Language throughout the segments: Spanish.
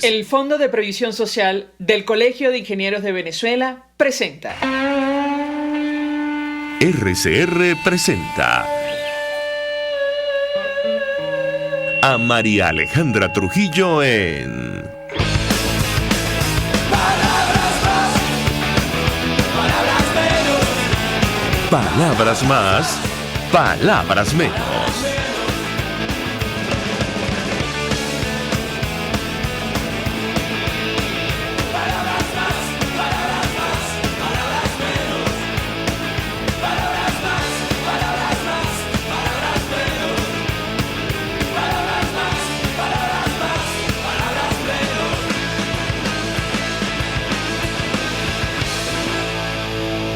El Fondo de Previsión Social del Colegio de Ingenieros de Venezuela presenta. RCR presenta a María Alejandra Trujillo en Palabras más, palabras menos.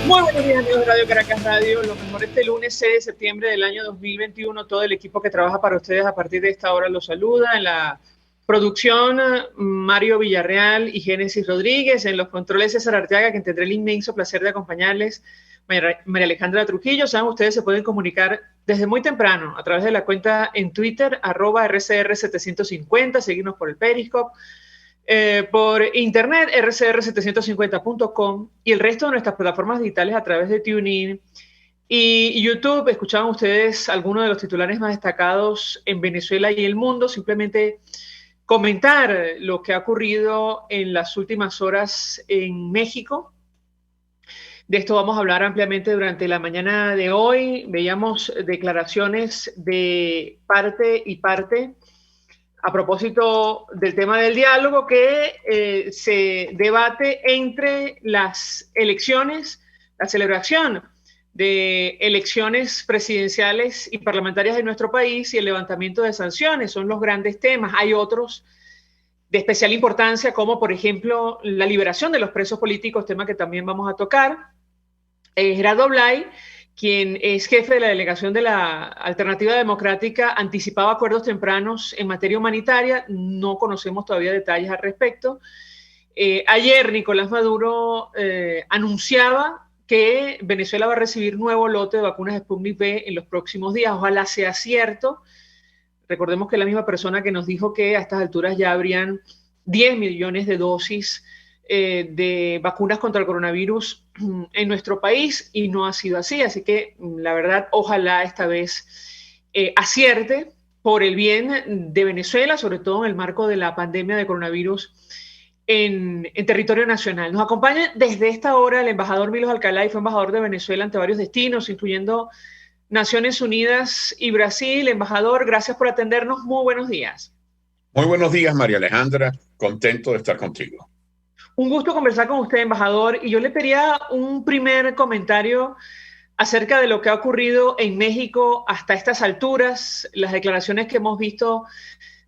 Muy buenos días, amigos de Radio Caracas Radio. Lo mejor este lunes 6 de septiembre del año 2021. Todo el equipo que trabaja para ustedes a partir de esta hora los saluda. En la producción, Mario Villarreal y Génesis Rodríguez. En los controles, César Arteaga, quien tendré el inmenso placer de acompañarles. María Alejandra Trujillo. Saben, ustedes se pueden comunicar desde muy temprano a través de la cuenta en Twitter, @RCR750, seguirnos por el Periscope. Por internet, rcr750.com, y el resto de nuestras plataformas digitales a través de TuneIn y YouTube. Escuchaban ustedes algunos de los titulares más destacados en Venezuela y el mundo. Simplemente comentar lo que ha ocurrido en las últimas horas en México. De esto vamos a hablar ampliamente durante la mañana de hoy. Veíamos declaraciones de parte y parte a propósito del tema del diálogo que se debate entre las elecciones, la celebración de elecciones presidenciales y parlamentarias de nuestro país y el levantamiento de sanciones. Son los grandes temas. Hay otros de especial importancia, como por ejemplo la liberación de los presos políticos, tema que también vamos a tocar. Gerardo Blay, quien es jefe de la delegación de la Alternativa Democrática, anticipaba acuerdos tempranos en materia humanitaria. No conocemos todavía detalles al respecto. Ayer Nicolás Maduro anunciaba que Venezuela va a recibir nuevo lote de vacunas Sputnik V en los próximos días. Ojalá sea cierto. Recordemos que es la misma persona que nos dijo que a estas alturas ya habrían 10 millones de dosis de vacunas contra el coronavirus en nuestro país, y no ha sido así. Así que la verdad, ojalá esta vez acierte por el bien de Venezuela, sobre todo en el marco de la pandemia de coronavirus en territorio nacional. Nos acompaña desde esta hora el embajador Milos Alcalá, y fue embajador de Venezuela ante varios destinos, incluyendo Naciones Unidas y Brasil. Embajador, gracias por atendernos. Muy buenos días. Muy buenos días, María Alejandra. Contento de estar contigo. Un gusto conversar con usted, embajador, y yo le pedía un primer comentario acerca de lo que ha ocurrido en México hasta estas alturas, las declaraciones que hemos visto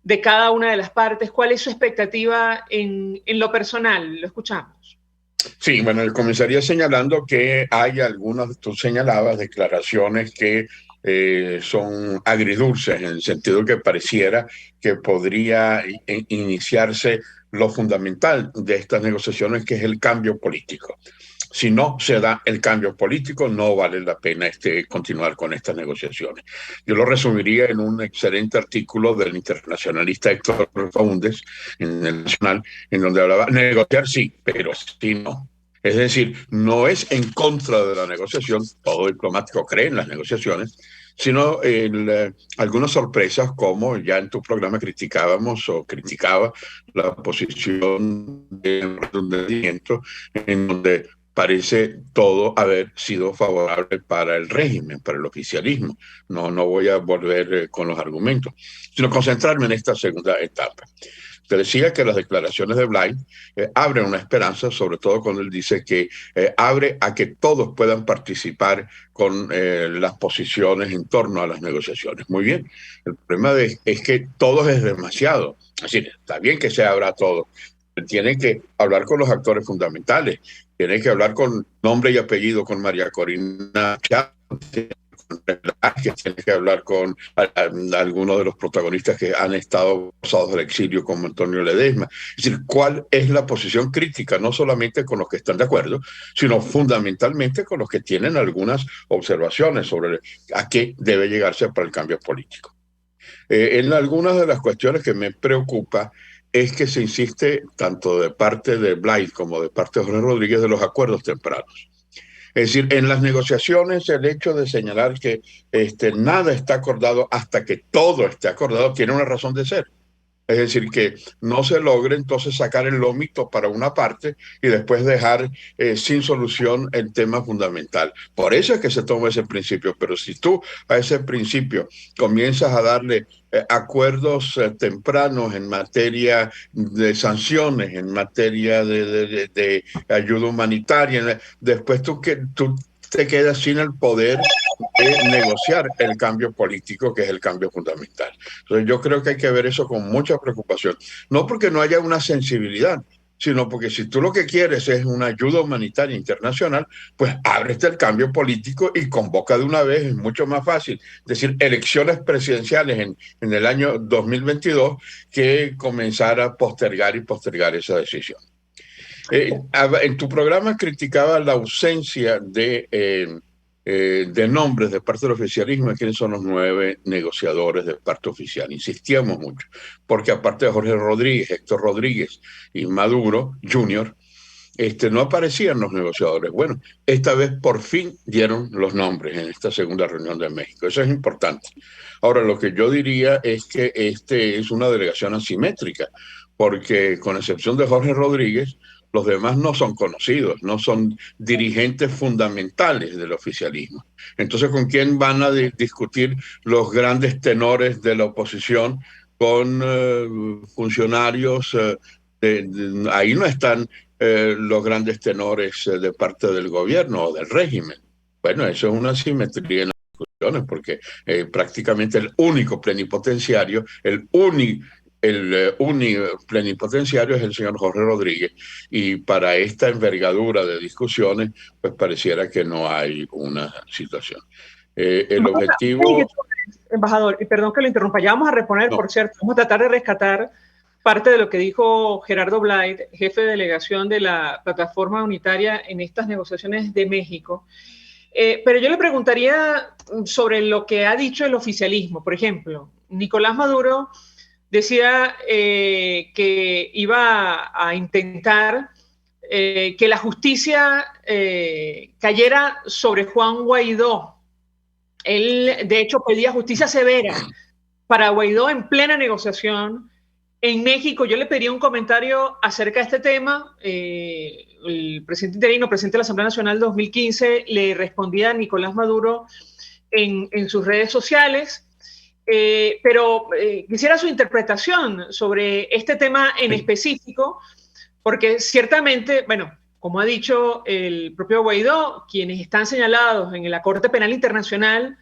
de cada una de las partes. ¿Cuál es su expectativa en lo personal? Lo escuchamos. Sí, bueno, comenzaría señalando que hay algunas, tú señalabas, declaraciones que son agridulces, en el sentido que pareciera que podría iniciarse lo fundamental de estas negociaciones, que es el cambio político. Si no se da el cambio político, no vale la pena continuar con estas negociaciones. Yo lo resumiría en un excelente artículo del internacionalista Héctor Faúndez en el Nacional, en donde hablaba: negociar sí, pero sí no. Es decir, no es en contra de la negociación, todo diplomático cree en las negociaciones, sino algunas sorpresas, como ya en tu programa criticábamos o criticaba la posición de enrundecimiento, en donde parece todo haber sido favorable para el régimen, para el oficialismo. No voy a volver con los argumentos, sino concentrarme en esta segunda etapa. Te decía que las declaraciones de Blay abren una esperanza, sobre todo cuando él dice que abre a que todos puedan participar con las posiciones en torno a las negociaciones. Muy bien, el problema es que todos es demasiado. Es decir, está bien que se abra a todos, tiene que hablar con los actores fundamentales, tiene que hablar con nombre y apellido con María Corina Chávez, que tiene que hablar con algunos de los protagonistas que han estado pasados del exilio, como Antonio Ledesma. Es decir, ¿cuál es la posición crítica? No solamente con los que están de acuerdo, sino fundamentalmente con los que tienen algunas observaciones sobre a qué debe llegarse para el cambio político. En algunas de las cuestiones que me preocupa es que se insiste, tanto de parte de Blyth como de parte de Jorge Rodríguez, de los acuerdos tempranos. Es decir, en las negociaciones el hecho de señalar que nada está acordado hasta que todo esté acordado tiene una razón de ser. Es decir, que no se logre entonces sacar el lómito para una parte y después dejar sin solución el tema fundamental. Por eso es que se toma ese principio. Pero si tú a ese principio comienzas a darle acuerdos tempranos en materia de sanciones, en materia de ayuda humanitaria, después tú te quedas sin el poder de negociar el cambio político, que es el cambio fundamental. Entonces yo creo que hay que ver eso con mucha preocupación, no porque no haya una sensibilidad, sino porque si tú lo que quieres es una ayuda humanitaria internacional, pues ábrete el cambio político y convoca de una vez. Es mucho más fácil decir elecciones presidenciales en el año 2022 que comenzar a postergar y postergar esa decisión. En tu programa criticaba la ausencia de nombres de parte del oficialismo de quiénes son los 9 negociadores de parte oficial. Insistíamos mucho, porque aparte de Jorge Rodríguez, Héctor Rodríguez y Maduro Jr., no aparecían los negociadores. Bueno, esta vez por fin dieron los nombres en esta segunda reunión de México. Eso es importante. Ahora, lo que yo diría es que es una delegación asimétrica, porque con excepción de Jorge Rodríguez, los demás no son conocidos, no son dirigentes fundamentales del oficialismo. Entonces, ¿con quién van a discutir los grandes tenores de la oposición? Con funcionarios, ahí no están los grandes tenores de parte del gobierno o del régimen. Bueno, eso es una asimetría en las discusiones, porque prácticamente el único plenipotenciario, el plenipotenciario es el señor Jorge Rodríguez, y para esta envergadura de discusiones, pues pareciera que no hay una situación. El objetivo... Embajador, y perdón que lo interrumpa, ya vamos a reponer, no. Por cierto, vamos a tratar de rescatar parte de lo que dijo Gerardo Blyth, jefe de delegación de la plataforma unitaria en estas negociaciones de México. Pero yo le preguntaría sobre lo que ha dicho el oficialismo. Por ejemplo, Nicolás Maduro decía que iba a intentar que la justicia cayera sobre Juan Guaidó. Él, de hecho, pedía justicia severa para Guaidó en plena negociación en México. Yo le pediría un comentario acerca de este tema. El presidente interino, presidente de la Asamblea Nacional 2015, le respondía a Nicolás Maduro en sus redes sociales. Pero quisiera su interpretación sobre este tema en específico, porque ciertamente, bueno, como ha dicho el propio Guaidó, quienes están señalados en la Corte Penal Internacional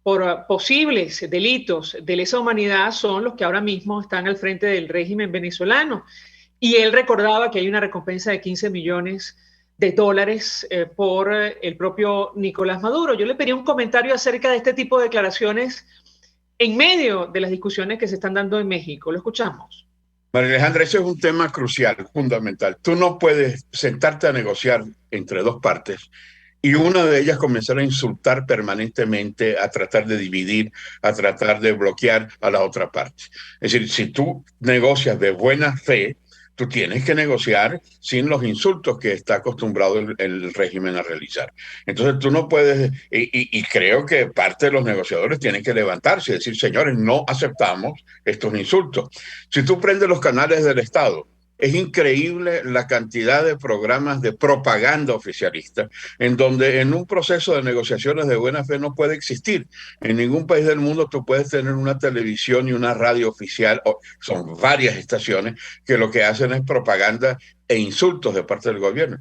por posibles delitos de lesa humanidad son los que ahora mismo están al frente del régimen venezolano. Y él recordaba que hay una recompensa de $15 millones por el propio Nicolás Maduro. Yo le pedí un comentario acerca de este tipo de declaraciones en medio de las discusiones que se están dando en México. Lo escuchamos. María Alejandra, ese es un tema crucial, fundamental. Tú no puedes sentarte a negociar entre dos partes y una de ellas comenzar a insultar permanentemente, a tratar de dividir, a tratar de bloquear a la otra parte. Es decir, si tú negocias de buena fe, tú tienes que negociar sin los insultos que está acostumbrado el régimen a realizar. Entonces tú no puedes, y creo que parte de los negociadores tienen que levantarse y decir, señores, no aceptamos estos insultos. Si tú prendes los canales del Estado, es increíble la cantidad de programas de propaganda oficialista en donde en un proceso de negociaciones de buena fe no puede existir. En ningún país del mundo tú puedes tener una televisión y una radio oficial, son varias estaciones que lo que hacen es propaganda e insultos de parte del gobierno.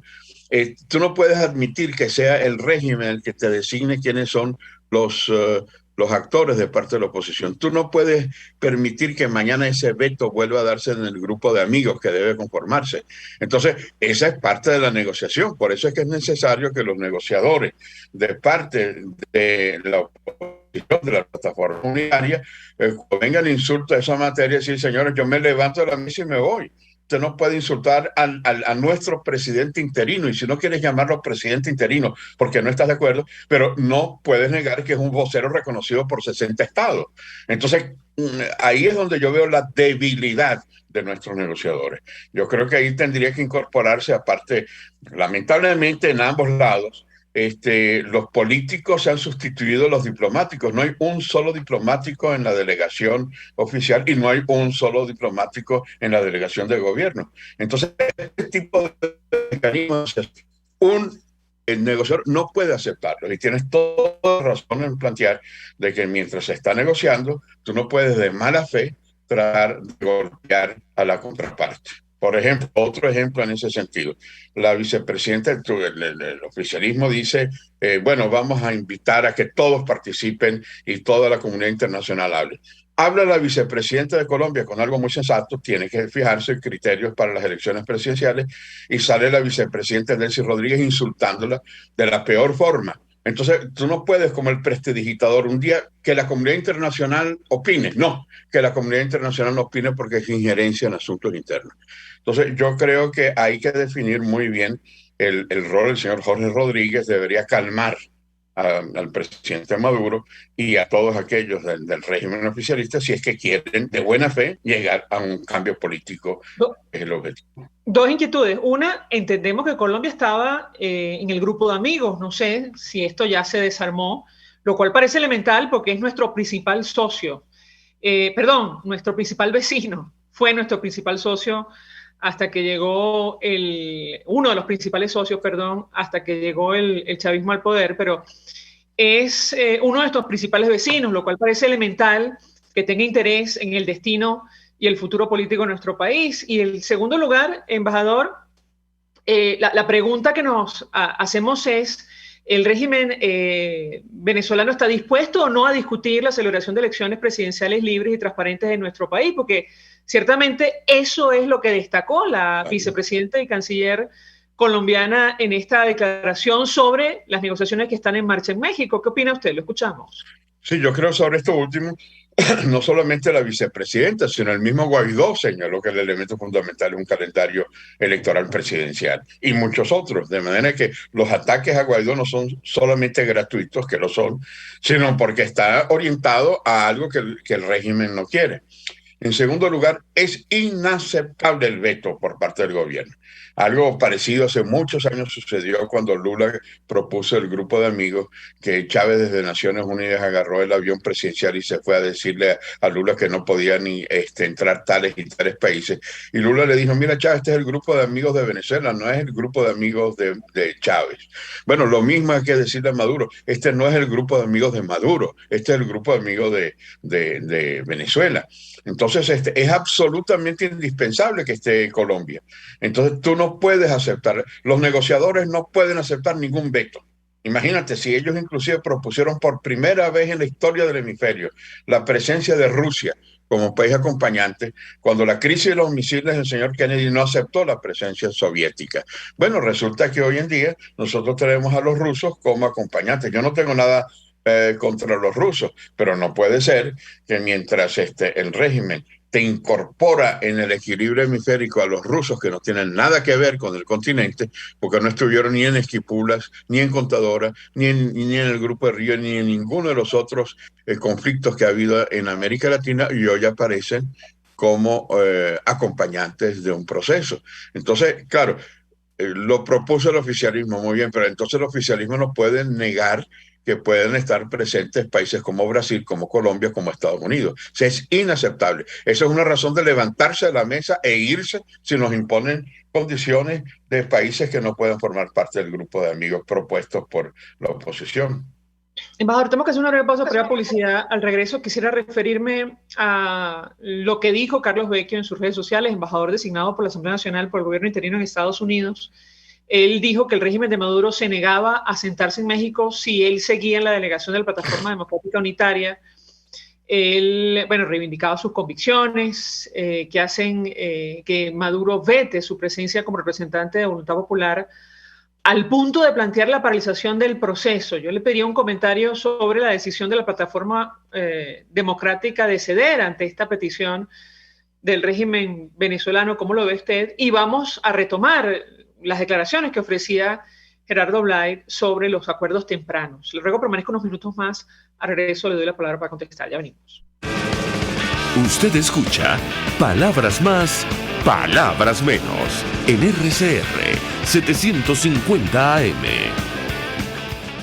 Tú no puedes admitir que sea el régimen el que te designe quiénes son los actores de parte de la oposición. Tú no puedes permitir que mañana ese veto vuelva a darse en el grupo de amigos que debe conformarse. Entonces, esa es parte de la negociación. Por eso es que es necesario que los negociadores de parte de la oposición, de la plataforma unitaria, vengan insultos a esa materia y decir, señores, yo me levanto de la mesa y me voy. usted no puede insultar a nuestro presidente interino, y si no quieres llamarlo presidente interino porque no estás de acuerdo, pero no puedes negar que es un vocero reconocido por 60 estados. Entonces, ahí es donde yo veo la debilidad de nuestros negociadores. Yo creo que ahí tendría que incorporarse, aparte, lamentablemente en ambos lados, los políticos se han sustituido a los diplomáticos. No hay un solo diplomático en la delegación oficial y no hay un solo diplomático en la delegación de gobierno. Entonces, este tipo de mecanismos, el negociador no puede aceptarlo. Y tienes toda razón en plantear de que mientras se está negociando, tú no puedes de mala fe tratar de golpear a la contraparte. Por ejemplo, otro ejemplo en ese sentido, la vicepresidenta, el oficialismo dice, bueno, vamos a invitar a que todos participen y toda la comunidad internacional hable. Habla la vicepresidenta de Colombia con algo muy sensato, tiene que fijarse en criterios para las elecciones presidenciales, y sale la vicepresidenta Delcy Rodríguez insultándola de la peor forma. Entonces, tú no puedes, como el prestidigitador, un día que la comunidad internacional opine. No, que la comunidad internacional no opine porque es injerencia en asuntos internos. Entonces, yo creo que hay que definir muy bien el rol. El señor Jorge Rodríguez debería calmar al presidente Maduro y a todos aquellos del régimen oficialista si es que quieren de buena fe llegar a un cambio político. Es el objetivo. Dos inquietudes. Una, entendemos que Colombia estaba en el grupo de amigos. No sé si esto ya se desarmó, lo cual parece elemental porque es nuestro principal socio. Nuestro principal vecino. Fue nuestro principal socio hasta que llegó uno de los principales socios, hasta que llegó el chavismo al poder, pero es uno de nuestros principales vecinos, lo cual parece elemental que tenga interés en el destino y el futuro político de nuestro país. Y en segundo lugar, embajador, la pregunta que nos hacemos es, ¿el régimen venezolano está dispuesto o no a discutir la celebración de elecciones presidenciales libres y transparentes en nuestro país? Porque ciertamente eso es lo que destacó la vicepresidenta y canciller colombiana en esta declaración sobre las negociaciones que están en marcha en México. ¿Qué opina usted? Lo escuchamos. Sí, yo creo sobre esto último, no solamente la vicepresidenta, sino el mismo Guaidó señaló que el elemento fundamental es un calendario electoral presidencial y muchos otros, de manera que los ataques a Guaidó no son solamente gratuitos, que lo son, sino porque está orientado a algo que el régimen no quiere. En segundo lugar, es inaceptable el veto por parte del gobierno. Algo parecido hace muchos años sucedió cuando Lula propuso el grupo de amigos, que Chávez desde Naciones Unidas agarró el avión presidencial y se fue a decirle a Lula que no podía ni entrar tales y tales países. Y Lula le dijo, mira Chávez, este es el grupo de amigos de Venezuela, no es el grupo de amigos de Chávez. Bueno, lo mismo hay que decirle a Maduro, este no es el grupo de amigos de Maduro, este es el grupo de amigos de Venezuela. Entonces, es absolutamente indispensable que esté Colombia. Entonces, tú no puedes aceptar, los negociadores no pueden aceptar ningún veto. Imagínate, si ellos inclusive propusieron por primera vez en la historia del hemisferio la presencia de Rusia como país acompañante, cuando la crisis de los misiles, el señor Kennedy no aceptó la presencia soviética. Bueno, resulta que hoy en día nosotros tenemos a los rusos como acompañantes. Yo no tengo nada contra los rusos, pero no puede ser que mientras el régimen te incorpora en el equilibrio hemisférico a los rusos que no tienen nada que ver con el continente, porque no estuvieron ni en Esquipulas, ni en Contadora, ni en el Grupo de Río, ni en ninguno de los otros conflictos que ha habido en América Latina, y hoy aparecen como acompañantes de un proceso. Entonces, claro, lo propuso el oficialismo, muy bien, pero entonces el oficialismo no puede negar que pueden estar presentes países como Brasil, como Colombia, como Estados Unidos. O sea, es inaceptable. Eso es una razón de levantarse de la mesa e irse si nos imponen condiciones de países que no pueden formar parte del grupo de amigos propuestos por la oposición. Embajador, tenemos que hacer una breve pausa para la publicidad. Al regreso quisiera referirme a lo que dijo Carlos Vecchio en sus redes sociales, embajador designado por la Asamblea Nacional por el gobierno interino en Estados Unidos. Él dijo que el régimen de Maduro se negaba a sentarse en México si él seguía en la delegación de la Plataforma Democrática Unitaria. Él, reivindicaba sus convicciones que hacen que Maduro vete su presencia como representante de Voluntad Popular, al punto de plantear la paralización del proceso. Yo le pediría un comentario sobre la decisión de la Plataforma Democrática de ceder ante esta petición del régimen venezolano, ¿cómo lo ve usted? Y vamos a retomar las declaraciones que ofrecía Gerardo Blay sobre los acuerdos tempranos. Le ruego permanezca unos minutos más. A regreso le doy la palabra para contestar. Ya venimos. Usted escucha Palabras Más, Palabras Menos en RCR 750 AM.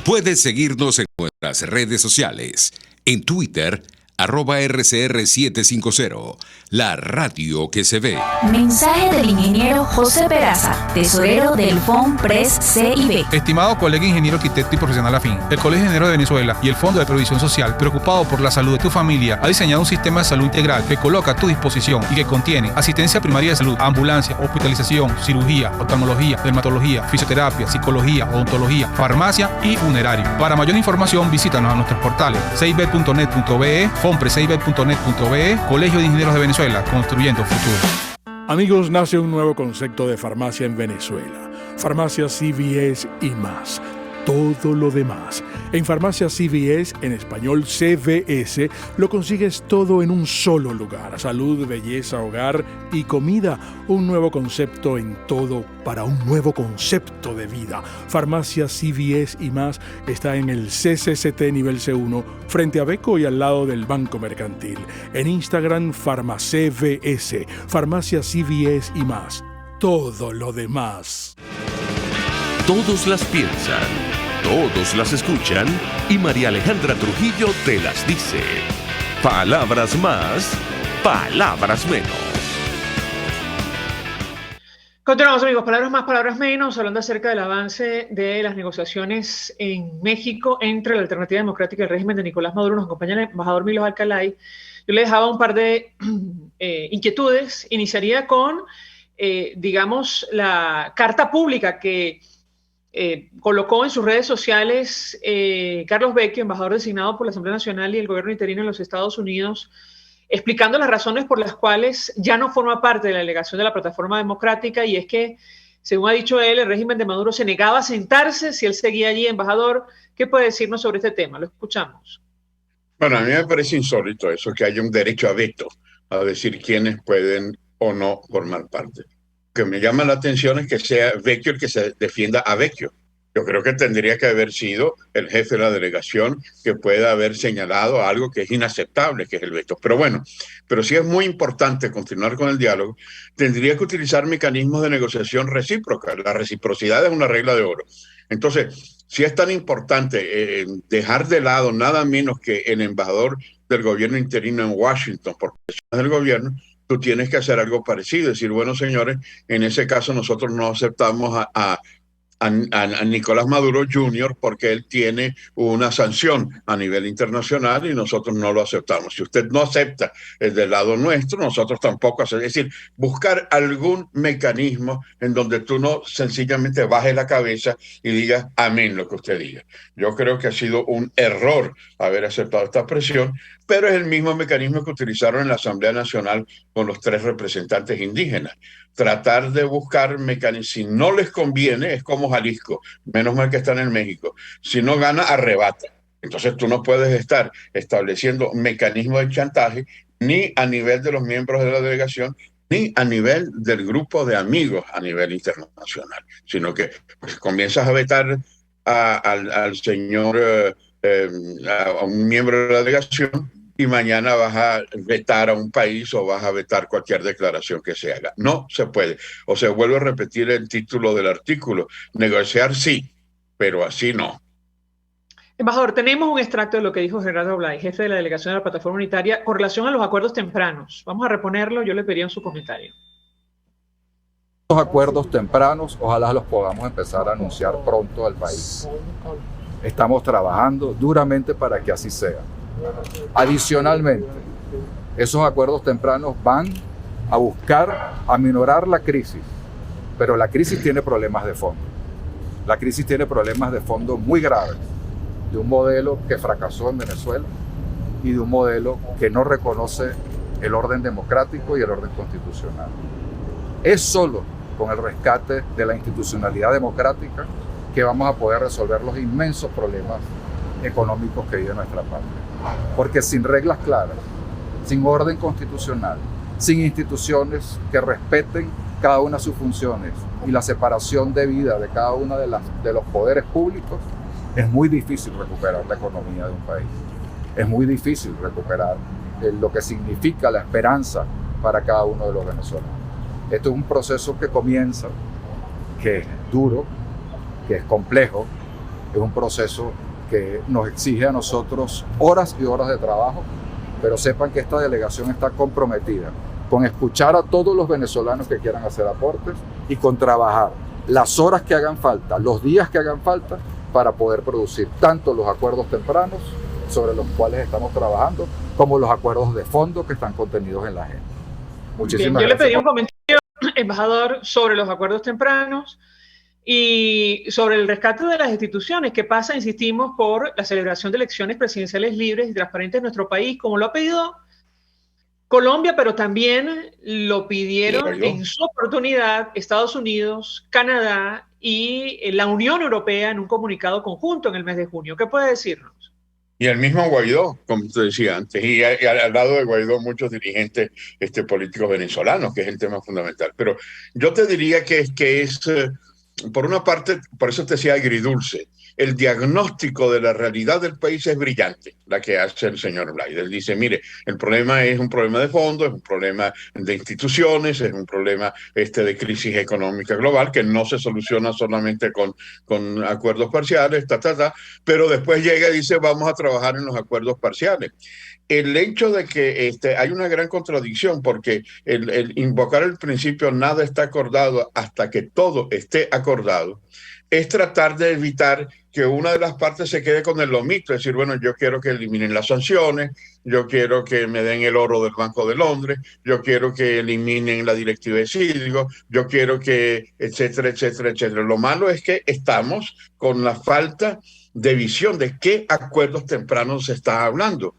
Puedes seguirnos en nuestras redes sociales. En Twitter, @RCR750, la radio que se ve. Mensaje del ingeniero José Peraza, tesorero del FONPRES CIB. Estimado colega ingeniero, arquitecto y profesional afín, el Colegio de Ingenieros de Venezuela y el Fondo de Previsión Social, preocupado por la salud de tu familia, ha diseñado un sistema de salud integral que coloca a tu disposición y que contiene asistencia primaria de salud, ambulancia, hospitalización, cirugía, oftalmología, dermatología, fisioterapia, psicología, odontología, farmacia y funerario. Para mayor información, visítanos a nuestros portales cib.net.be, fonprescib.net.be, Colegio de Ingenieros de Venezuela, construyendo futuro. Amigos, nace un nuevo concepto de farmacia en Venezuela. Farmacia CVS y más. Todo lo demás. En Farmacia CVS, en español CVS, lo consigues todo en un solo lugar. Salud, belleza, hogar y comida. Un nuevo concepto en todo para un nuevo concepto de vida. Farmacia CVS y más está en el CCCT nivel C1, frente a Beco y al lado del Banco Mercantil. En Instagram, FarmaCVS. Farmacia CVS y más. Todo lo demás. Todos las piensan, todos las escuchan y María Alejandra Trujillo te las dice. Palabras más, palabras menos. Continuamos, amigos. Palabras más, palabras menos, hablando acerca del avance de las negociaciones en México entre la Alternativa Democrática y el régimen de Nicolás Maduro. Nos acompaña el embajador Milos Alcalay. Yo le dejaba un par de inquietudes. Iniciaría con, digamos, la carta pública que colocó en sus redes sociales Carlos Vecchio, embajador designado por la Asamblea Nacional y el gobierno interino en los Estados Unidos, explicando las razones por las cuales ya no forma parte de la delegación de la Plataforma Democrática, y es que, según ha dicho él, el régimen de Maduro se negaba a sentarse si él seguía allí. Embajador, ¿qué puede decirnos sobre este tema? Lo escuchamos. Bueno, a mí me parece insólito eso, que haya un derecho a veto, a decir quiénes pueden o no formar parte. Lo que me llama la atención es que sea Vecchio el que se defienda a Vecchio. Yo creo que tendría que haber sido el jefe de la delegación que pueda haber señalado algo que es inaceptable, que es el veto. Pero bueno, pero si es muy importante continuar con el diálogo, tendría que utilizar mecanismos de negociación recíproca. La reciprocidad es una regla de oro. Entonces, si es tan importante dejar de lado nada menos que el embajador del gobierno interino en Washington por presiones del gobierno, tú tienes que hacer algo parecido. Decir, bueno, señores, en ese caso nosotros no aceptamos a Nicolás Maduro Jr. porque él tiene una sanción a nivel internacional y nosotros no lo aceptamos. Si usted no acepta el del lado nuestro, nosotros tampoco hacemos. Es decir, buscar algún mecanismo en donde tú no sencillamente bajes la cabeza y digas amén lo que usted diga. Yo creo que ha sido un error haber aceptado esta presión, pero es el mismo mecanismo que utilizaron en la Asamblea Nacional con los 3 representantes indígenas. Tratar de buscar mecanismos. Si no les conviene, es como Jalisco, menos mal que están en México. Si no gana, arrebata. Entonces tú no puedes estar estableciendo mecanismos de chantaje ni a nivel de los miembros de la delegación, ni a nivel del grupo de amigos a nivel internacional, sino que pues, comienzas a vetar al señor, a un miembro de la delegación, y mañana vas a vetar a un país o vas a vetar cualquier declaración que se haga. No se puede. O sea, vuelvo a repetir el título del artículo. Negociar sí, pero así no. Embajador, tenemos un extracto de lo que dijo Gerardo Blay, jefe de la delegación de la Plataforma Unitaria, con relación a los acuerdos tempranos. Vamos a reponerlo, yo le pediría en su comentario. Los acuerdos tempranos, ojalá los podamos empezar a anunciar pronto al país. Estamos trabajando duramente para que así sea. Adicionalmente, esos acuerdos tempranos van a buscar aminorar la crisis, pero la crisis tiene problemas de fondo. La crisis tiene problemas de fondo muy graves, de un modelo que fracasó en Venezuela y de un modelo que no reconoce el orden democrático y el orden constitucional. Es solo con el rescate de la institucionalidad democrática que vamos a poder resolver los inmensos problemas económicos que vive nuestra patria. Porque sin reglas claras, sin orden constitucional, sin instituciones que respeten cada una de sus funciones y la separación de vida de cada uno de los poderes públicos, es muy difícil recuperar la economía de un país. Es muy difícil recuperar lo que significa la esperanza para cada uno de los venezolanos. Esto es un proceso que comienza, que es duro, que es complejo, es un proceso que nos exige a nosotros horas y horas de trabajo, pero sepan que esta delegación está comprometida con escuchar a todos los venezolanos que quieran hacer aportes y con trabajar las horas que hagan falta, los días que hagan falta para poder producir tanto los acuerdos tempranos sobre los cuales estamos trabajando como los acuerdos de fondo que están contenidos en la agenda. Muchísimas gracias. Yo le pedí un comentario, embajador, sobre los acuerdos tempranos y sobre el rescate de las instituciones que pasa, insistimos, por la celebración de elecciones presidenciales libres y transparentes en nuestro país, como lo ha pedido Colombia, pero también lo pidieron en su oportunidad Estados Unidos, Canadá y la Unión Europea en un comunicado conjunto en el mes de junio. ¿Qué puede decirnos? Y el mismo Guaidó, como te decía antes, y al lado de Guaidó muchos dirigentes políticos venezolanos, que es el tema fundamental. Pero yo te diría que es por una parte, por eso te decía agridulce, el diagnóstico de la realidad del país es brillante, la que hace el señor Blay. Él dice, mire, el problema es un problema de fondo, es un problema de instituciones, es un problema de crisis económica global que no se soluciona solamente con acuerdos parciales, pero después llega y dice, vamos a trabajar en los acuerdos parciales. El hecho de que hay una gran contradicción, porque el invocar el principio nada está acordado hasta que todo esté acordado, es tratar de evitar que una de las partes se quede con el lomito, es decir, bueno, yo quiero que eliminen las sanciones, yo quiero que me den el oro del Banco de Londres, yo quiero que eliminen la directiva de Cívico, yo quiero que, etcétera, etcétera, etcétera. Lo malo es que estamos con la falta de visión de qué acuerdos tempranos se está hablando.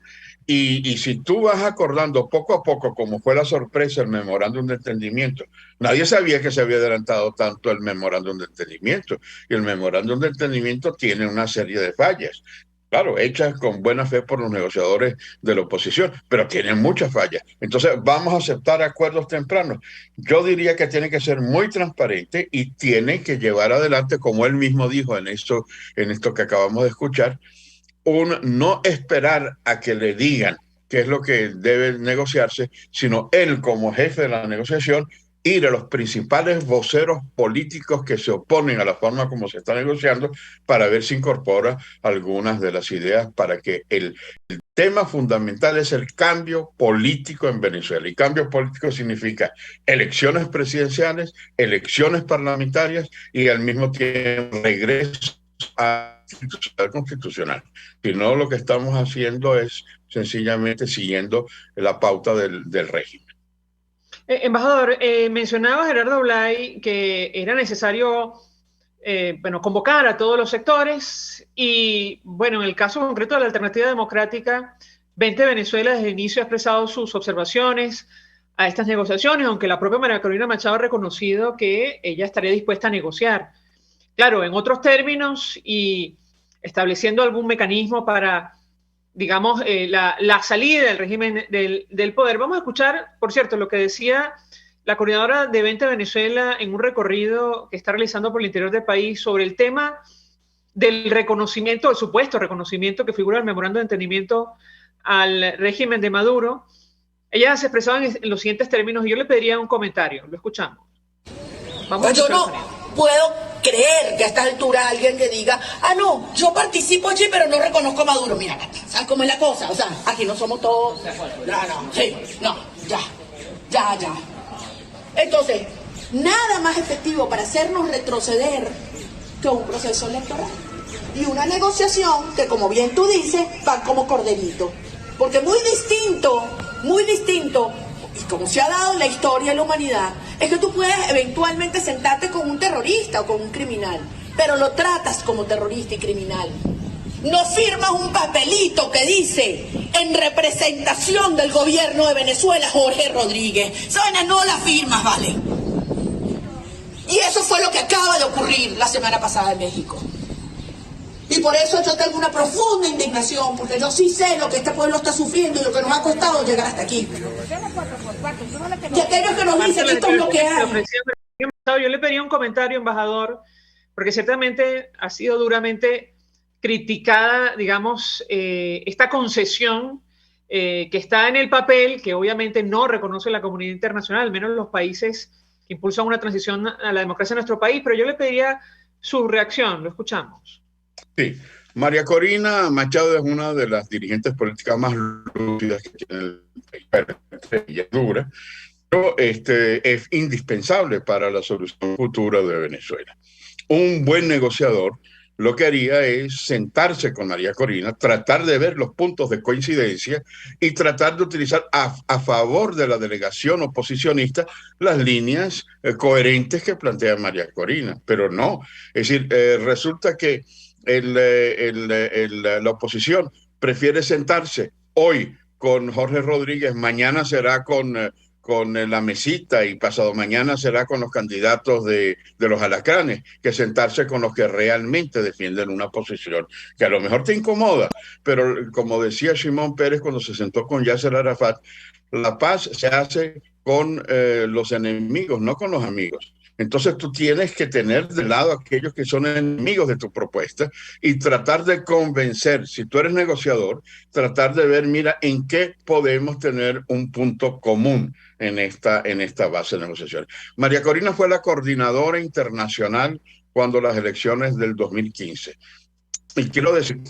Y si tú vas acordando poco a poco, como fue la sorpresa el memorándum de entendimiento, nadie sabía que se había adelantado tanto el memorándum de entendimiento. Y el memorándum de entendimiento tiene una serie de fallas. Claro, hechas con buena fe por los negociadores de la oposición, pero tienen muchas fallas. Entonces, ¿vamos a aceptar acuerdos tempranos? Yo diría que tiene que ser muy transparente y tiene que llevar adelante, como él mismo dijo en esto que acabamos de escuchar, no esperar a que le digan qué es lo que debe negociarse, sino él como jefe de la negociación, ir a los principales voceros políticos que se oponen a la forma como se está negociando para ver si incorpora algunas de las ideas para que el tema fundamental es el cambio político en Venezuela. Y cambio político significa elecciones presidenciales, elecciones parlamentarias y al mismo tiempo regreso a constitucional. Si no, lo que estamos haciendo es sencillamente siguiendo la pauta del régimen. Embajador, mencionaba Gerardo Blay que era necesario convocar a todos los sectores y, bueno, en el caso concreto de la Alternativa Democrática, 20 Venezuela desde el inicio ha expresado sus observaciones a estas negociaciones, aunque la propia María Corina Machado ha reconocido que ella estaría dispuesta a negociar. Claro, en otros términos y estableciendo algún mecanismo para, digamos, la salida del régimen del poder. Vamos a escuchar, por cierto, lo que decía la coordinadora de 20 Venezuela en un recorrido que está realizando por el interior del país sobre el tema del reconocimiento, el supuesto reconocimiento que figura en el memorando de entendimiento al régimen de Maduro. Ella se expresaba en los siguientes términos y yo le pediría un comentario. Lo escuchamos. Vamos pues yo no puedo creer que a esta altura alguien que diga, no, yo participo allí pero no reconozco a Maduro. Mira, ¿sabes cómo es la cosa? O sea, aquí no somos todos... Ya. Entonces, nada más efectivo para hacernos retroceder que un proceso electoral. Y una negociación que, como bien tú dices, va como corderito. Porque muy distinto, y como se ha dado en la historia de la humanidad, es que tú puedes eventualmente sentarte con un terrorista o con un criminal, pero lo tratas como terrorista y criminal. No firmas un papelito que dice, en representación del gobierno de Venezuela, Jorge Rodríguez. Esa no la firmas, ¿vale? Y eso fue lo que acaba de ocurrir la semana pasada en México. Y por eso yo tengo una profunda indignación, porque yo sí sé lo que este pueblo está sufriendo y lo que nos ha costado llegar hasta aquí. Y aquellos que nos dicen esto es lo que hay. Yo le pediría un comentario, embajador, porque ciertamente ha sido duramente criticada, digamos, esta concesión que está en el papel, que obviamente no reconoce la comunidad internacional, al menos los países que impulsan una transición a la democracia en nuestro país, pero yo le pediría su reacción, lo escuchamos. Sí, María Corina Machado es una de las dirigentes políticas más lúcidas que tiene el país, y es dura, pero es indispensable para la solución futura de Venezuela. Un buen negociador lo que haría es sentarse con María Corina, tratar de ver los puntos de coincidencia y tratar de utilizar a favor de la delegación oposicionista las líneas coherentes que plantea María Corina, pero no. Es decir, resulta que la oposición prefiere sentarse hoy con Jorge Rodríguez, mañana será con la mesita y pasado mañana será con los candidatos de los alacranes, que sentarse con los que realmente defienden una posición que a lo mejor te incomoda, pero como decía Shimon Peres cuando se sentó con Yasser Arafat, la paz se hace con los enemigos, no con los amigos. Entonces tú tienes que tener de lado a aquellos que son enemigos de tu propuesta y tratar de convencer, si tú eres negociador, tratar de ver, mira, en qué podemos tener un punto común en esta base de negociaciones. María Corina fue la coordinadora internacional cuando las elecciones del 2015. Y quiero decir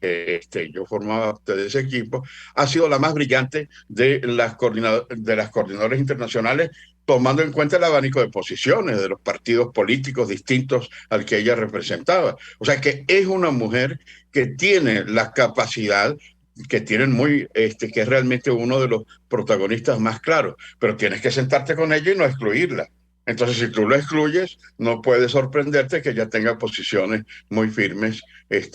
que yo formaba parte de ese equipo, ha sido la más brillante de las coordinadoras internacionales, tomando en cuenta el abanico de posiciones de los partidos políticos distintos al que ella representaba. O sea que es una mujer que tiene la capacidad, que tienen que es realmente uno de los protagonistas más claros, pero tienes que sentarte con ella y no excluirla. Entonces, si tú lo excluyes, no puede sorprenderte que ella tenga posiciones muy firmes.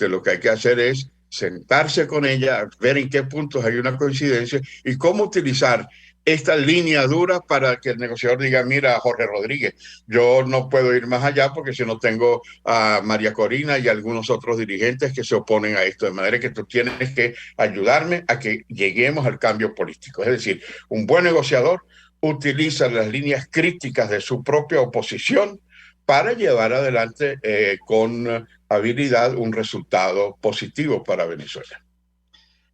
Lo que hay que hacer es sentarse con ella, ver en qué puntos hay una coincidencia y cómo utilizar esta línea dura para que el negociador diga, mira, Jorge Rodríguez, yo no puedo ir más allá porque si no tengo a María Corina y algunos otros dirigentes que se oponen a esto, de manera que tú tienes que ayudarme a que lleguemos al cambio político. Es decir, un buen negociador utiliza las líneas críticas de su propia oposición para llevar adelante con habilidad un resultado positivo para Venezuela.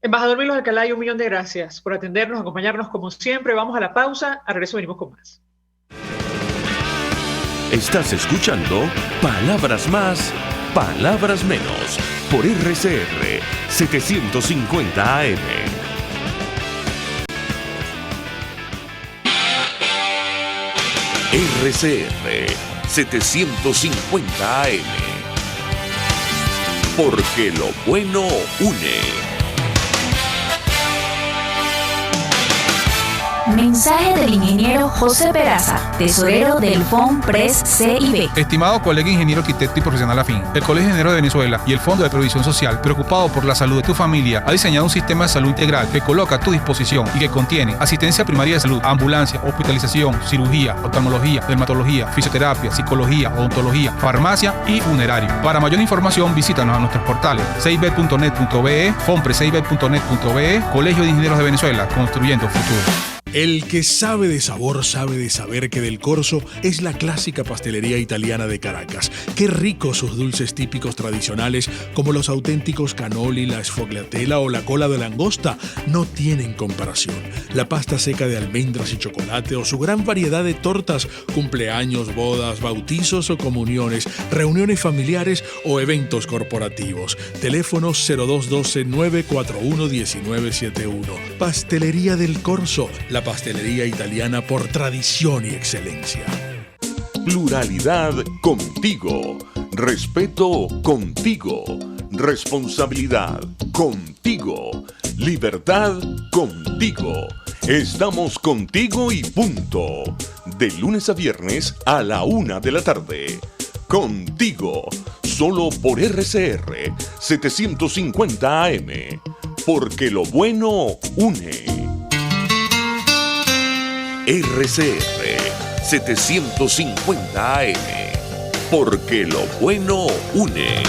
Embajador Milos Alcalá, 1.000.000 de gracias por atendernos, acompañarnos como siempre. Vamos a la pausa, al regreso venimos con más. Estás escuchando Palabras Más, Palabras Menos, por RCR 750 AM. RCR 750 AM. Porque lo bueno une. Mensaje del ingeniero José Peraza, tesorero del FONPRES CIB. Estimado colega ingeniero, arquitecto y profesional afín, el Colegio de Ingenieros de Venezuela y el Fondo de Previsión Social, preocupado por la salud de tu familia, ha diseñado un sistema de salud integral que coloca a tu disposición y que contiene asistencia primaria de salud, ambulancia, hospitalización, cirugía, oftalmología, dermatología, fisioterapia, psicología, odontología, farmacia y funerario. Para mayor información, visítanos a nuestros portales cib.net.be, fonprescib.net.be, Colegio de Ingenieros de Venezuela, construyendo futuro. El que sabe de sabor sabe de saber que Del Corso es la clásica pastelería italiana de Caracas. Qué ricos sus dulces típicos tradicionales como los auténticos cannoli, la sfogliatella o la cola de langosta no tienen comparación. La pasta seca de almendras y chocolate o su gran variedad de tortas, cumpleaños, bodas, bautizos o comuniones, reuniones familiares o eventos corporativos. Teléfonos 0212-941-1971. Pastelería Del Corso, la pastelería italiana por tradición y excelencia. Pluralidad contigo. Respeto contigo. Responsabilidad contigo. Libertad contigo. Estamos contigo y punto. De lunes a viernes a la 1 de la tarde. Contigo. Solo por RCR 750 AM. Porque lo bueno une. RCR 750 AM. Porque lo bueno une.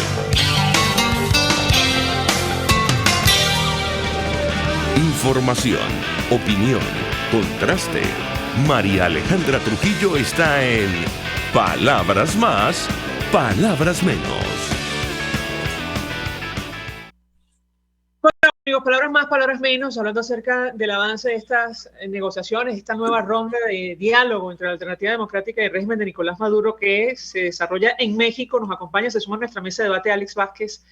Información, opinión, contraste. María Alejandra Trujillo está en Palabras Más, Palabras Menos. Bueno, amigos, palabras más, palabras menos, hablando acerca del avance de estas negociaciones, esta nueva ronda de diálogo entre la Alternativa Democrática y el régimen de Nicolás Maduro que se desarrolla en México. Nos acompaña, se suma a nuestra mesa de debate Alex Vázquez,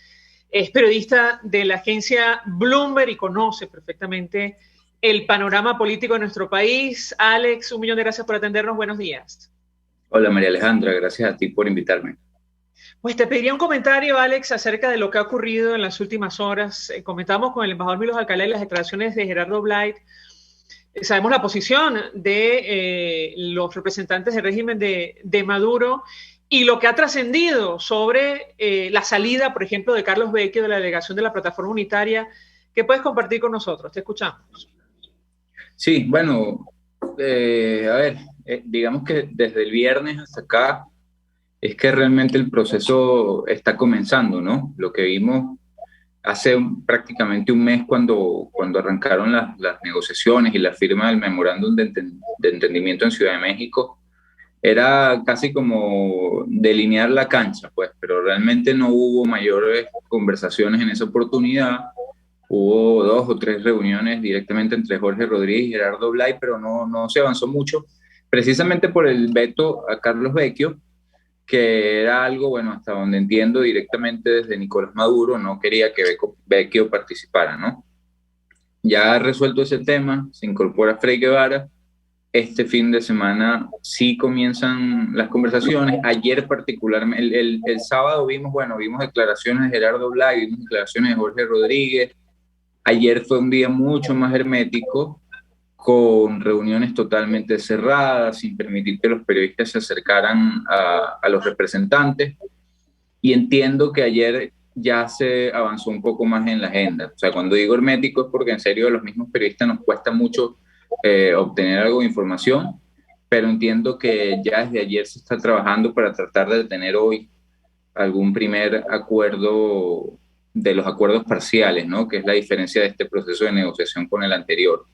es periodista de la agencia Bloomberg y conoce perfectamente el panorama político de nuestro país. Alex, 1.000.000 de gracias por atendernos. Buenos días. Hola María Alejandra, gracias a ti por invitarme. Pues te pediría un comentario, Alex, acerca de lo que ha ocurrido en las últimas horas. Comentamos con el embajador Milos Alcalá y las declaraciones de Gerardo Blay. Sabemos la posición de los representantes del régimen de Maduro y lo que ha trascendido sobre la salida, por ejemplo, de Carlos Vecchio de la delegación de la Plataforma Unitaria. ¿Qué puedes compartir con nosotros? Te escuchamos. Sí, bueno, digamos que desde el viernes hasta acá es que realmente el proceso está comenzando, ¿no? Lo que vimos hace prácticamente un mes cuando arrancaron las negociaciones y la firma del memorándum de entendimiento en Ciudad de México, era casi como delinear la cancha, pues, pero realmente no hubo mayores conversaciones en esa oportunidad. Hubo 2 o 3 reuniones directamente entre Jorge Rodríguez y Gerardo Blay, pero no se avanzó mucho, precisamente por el veto a Carlos Vecchio, que era algo, bueno, hasta donde entiendo directamente desde Nicolás Maduro, no quería que Vecchio participara, ¿no? Ya resuelto ese tema, se incorpora Frei Guevara. Este fin de semana sí comienzan las conversaciones. Ayer particularmente, el sábado vimos declaraciones de Gerardo Blay, vimos declaraciones de Jorge Rodríguez. Ayer fue un día mucho más hermético, con reuniones totalmente cerradas, sin permitir que los periodistas se acercaran a los representantes. Y entiendo que ayer ya se avanzó un poco más en la agenda. O sea, cuando digo hermético es porque en serio a los mismos periodistas nos cuesta mucho obtener algo de información, pero entiendo que ya desde ayer se está trabajando para tratar de tener hoy algún primer acuerdo de los acuerdos parciales, ¿no? Que es la diferencia de este proceso de negociación con el anterior.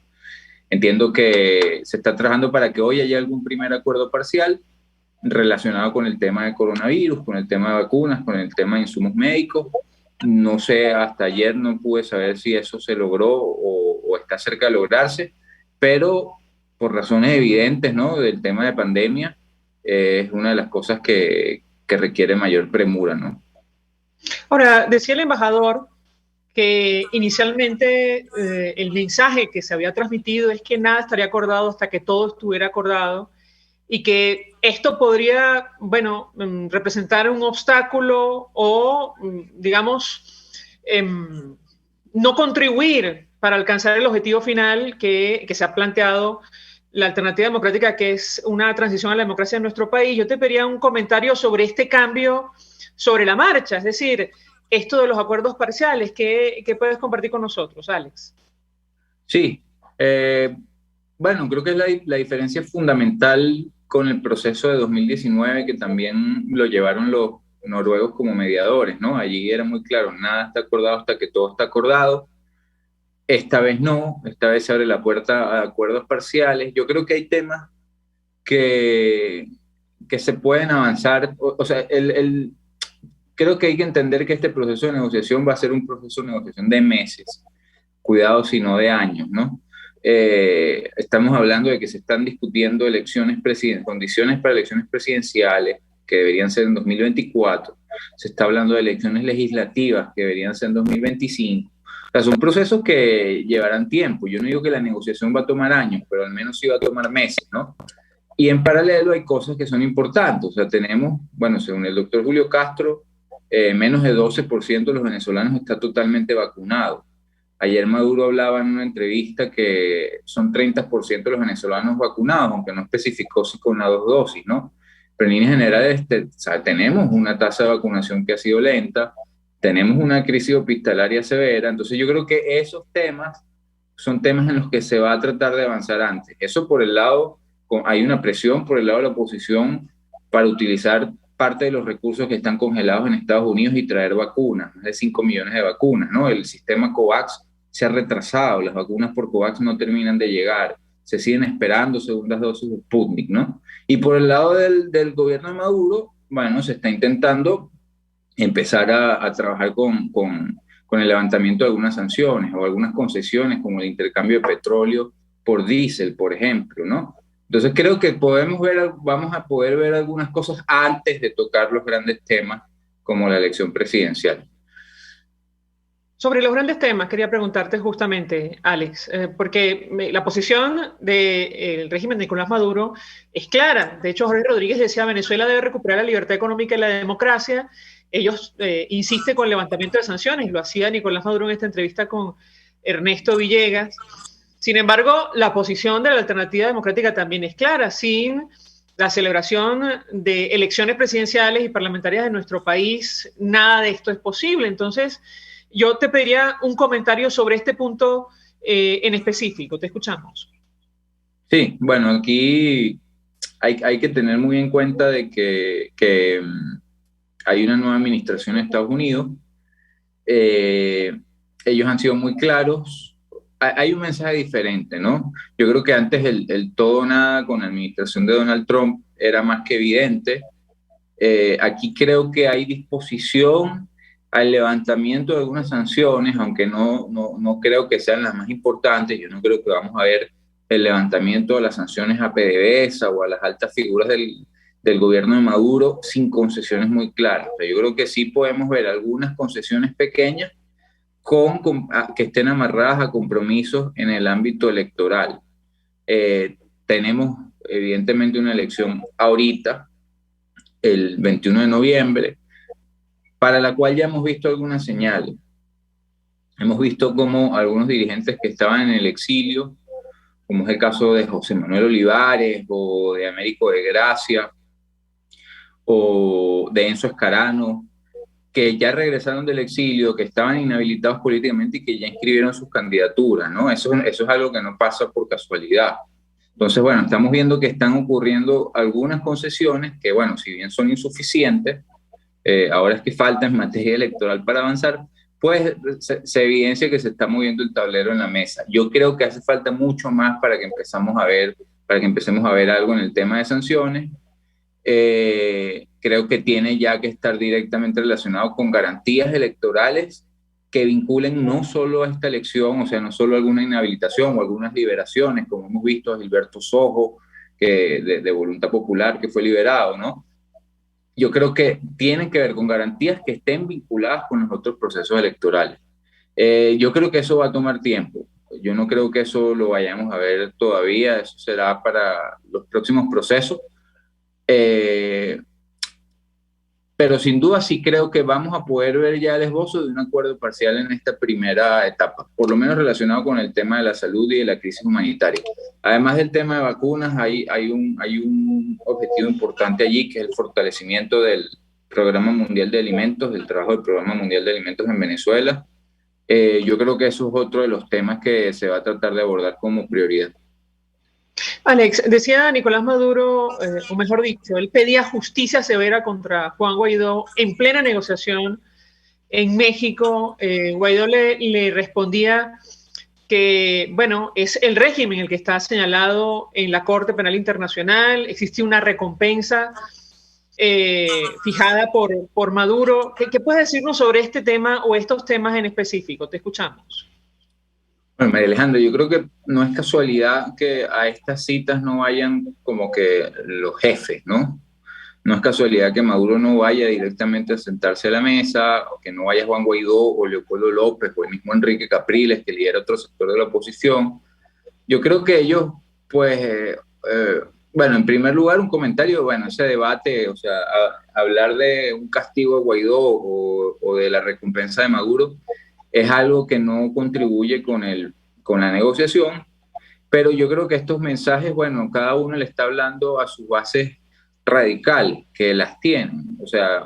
Entiendo que se está trabajando para que hoy haya algún primer acuerdo parcial relacionado con el tema de coronavirus, con el tema de vacunas, con el tema de insumos médicos. No sé, hasta ayer no pude saber si eso se logró o está cerca de lograrse, pero por razones evidentes, ¿no?, del tema de pandemia, es una de las cosas que requiere mayor premura, ¿no? Ahora, decía el embajador que inicialmente el mensaje que se había transmitido es que nada estaría acordado hasta que todo estuviera acordado y que esto podría, bueno, representar un obstáculo o, digamos, no contribuir para alcanzar el objetivo final que se ha planteado la Alternativa Democrática, que es una transición a la democracia en nuestro país. Yo te pediría un comentario sobre este cambio sobre la marcha, es decir, esto de los acuerdos parciales. ¿Qué puedes compartir con nosotros, Alex? Sí, bueno, creo que es la diferencia fundamental con el proceso de 2019, que también lo llevaron los noruegos como mediadores, ¿no? Allí era muy claro, nada está acordado hasta que todo está acordado. Esta vez no, esta vez se abre la puerta a acuerdos parciales. Yo creo que hay temas que se pueden avanzar, o sea, creo que hay que entender que este proceso de negociación va a ser un proceso de negociación de meses, cuidado si no de años, ¿no? Estamos hablando de que se están discutiendo condiciones para elecciones presidenciales que deberían ser en 2024, se está hablando de elecciones legislativas que deberían ser en 2025. O sea, son procesos que llevarán tiempo. Yo no digo que la negociación va a tomar años, pero al menos sí va a tomar meses, ¿no? Y en paralelo hay cosas que son importantes. O sea, tenemos, bueno, según el doctor Julio Castro, menos de 12% de los venezolanos está totalmente vacunado. Ayer Maduro hablaba en una entrevista que son 30% de los venezolanos vacunados, aunque no especificó si con las 2 dosis, ¿no? Pero en líneas generales o sea, tenemos una tasa de vacunación que ha sido lenta, tenemos una crisis hospitalaria severa. Entonces yo creo que esos temas son temas en los que se va a tratar de avanzar antes. Eso por el lado, hay una presión por el lado de la oposición para utilizar parte de los recursos que están congelados en Estados Unidos y traer vacunas, más de 5 millones de vacunas, ¿no? El sistema COVAX se ha retrasado, las vacunas por COVAX no terminan de llegar, se siguen esperando segundas dosis de Sputnik, ¿no? Y por el lado del gobierno de Maduro, bueno, se está intentando empezar a trabajar con el levantamiento de algunas sanciones o algunas concesiones, como el intercambio de petróleo por diésel, por ejemplo, ¿no? Entonces creo que vamos a poder ver algunas cosas antes de tocar los grandes temas como la elección presidencial. Sobre los grandes temas, quería preguntarte justamente, Alex, porque la posición del régimen de Nicolás Maduro es clara. De hecho, Jorge Rodríguez decía, Venezuela debe recuperar la libertad económica y la democracia. Ellos insisten con el levantamiento de sanciones, lo hacía Nicolás Maduro en esta entrevista con Ernesto Villegas. Sin embargo, la posición de la Alternativa Democrática también es clara. Sin la celebración de elecciones presidenciales y parlamentarias de nuestro país, nada de esto es posible. Entonces, yo te pediría un comentario sobre este punto en específico. Te escuchamos. Sí, bueno, aquí hay que tener muy en cuenta de que hay una nueva administración en Estados Unidos. Ellos han sido muy claros. Hay un mensaje diferente, ¿no? Yo creo que antes el todo o nada con la administración de Donald Trump era más que evidente. Aquí creo que hay disposición al levantamiento de algunas sanciones, aunque no creo que sean las más importantes. Yo no creo que vamos a ver el levantamiento de las sanciones a PDVSA o a las altas figuras del gobierno de Maduro sin concesiones muy claras. O sea, yo creo que sí podemos ver algunas concesiones pequeñas que estén amarradas a compromisos en el ámbito electoral. Tenemos evidentemente una elección ahorita, el 21 de noviembre, para la cual ya hemos visto algunas señales. Hemos visto como algunos dirigentes que estaban en el exilio, como es el caso de José Manuel Olivares o de Américo de Gracia o de Enzo Escarano, que ya regresaron del exilio, que estaban inhabilitados políticamente y que ya inscribieron sus candidaturas, ¿no? Eso es algo que no pasa por casualidad. Entonces, bueno, estamos viendo que están ocurriendo algunas concesiones que, bueno, si bien son insuficientes, ahora es que falta en materia electoral para avanzar, pues se evidencia que se está moviendo el tablero en la mesa. Yo creo que hace falta mucho más para que empecemos a ver algo en el tema de sanciones. Creo que tiene ya que estar directamente relacionado con garantías electorales que vinculen no solo a esta elección, o sea, no solo alguna inhabilitación o algunas liberaciones, como hemos visto a Gilberto Sojo, de Voluntad Popular, que fue liberado, ¿no? Yo creo que tienen que ver con garantías que estén vinculadas con los otros procesos electorales. Yo creo que eso va a tomar tiempo. Yo no creo que eso lo vayamos a ver todavía, eso será para los próximos procesos. Pero sin duda sí creo que vamos a poder ver ya el esbozo de un acuerdo parcial en esta primera etapa, por lo menos relacionado con el tema de la salud y de la crisis humanitaria. Además del tema de vacunas, hay un objetivo importante allí, que es el fortalecimiento del Programa Mundial de Alimentos, del trabajo del Programa Mundial de Alimentos en Venezuela. Yo creo que eso es otro de los temas que se va a tratar de abordar como prioridad. Alex, decía Nicolás Maduro, o mejor dicho, él pedía justicia severa contra Juan Guaidó en plena negociación en México. Guaidó le respondía que, bueno, es el régimen el que está señalado en la Corte Penal Internacional, existe una recompensa fijada por Maduro. ¿Qué puedes decirnos sobre este tema o estos temas en específico? Te escuchamos. Bueno, María Alejandra, yo creo que no es casualidad que a estas citas no vayan como que los jefes, ¿no? No es casualidad que Maduro no vaya directamente a sentarse a la mesa, o que no vaya Juan Guaidó o Leopoldo López o el mismo Enrique Capriles, que lidera otro sector de la oposición. Yo creo que ellos, pues, bueno, en primer lugar, un comentario, bueno, ese debate, o sea, hablar de un castigo a Guaidó o de la recompensa de Maduro, es algo que no contribuye con la negociación, pero yo creo que estos mensajes, bueno, cada uno le está hablando a sus bases radicales, que las tienen. O sea,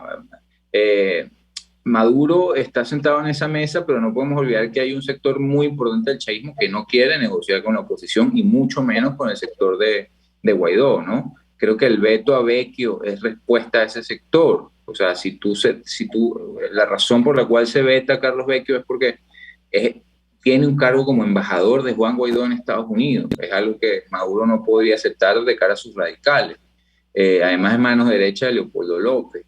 Maduro está sentado en esa mesa, pero no podemos olvidar que hay un sector muy importante del chavismo que no quiere negociar con la oposición y mucho menos con el sector de Guaidó, ¿no? Creo que el veto a Vecchio es respuesta a ese sector. O sea, si tú la razón por la cual se veta a Carlos Vecchio es porque tiene un cargo como embajador de Juan Guaidó en Estados Unidos. Es algo que Maduro no podría aceptar de cara a sus radicales. Además es mano derecha de Leopoldo López.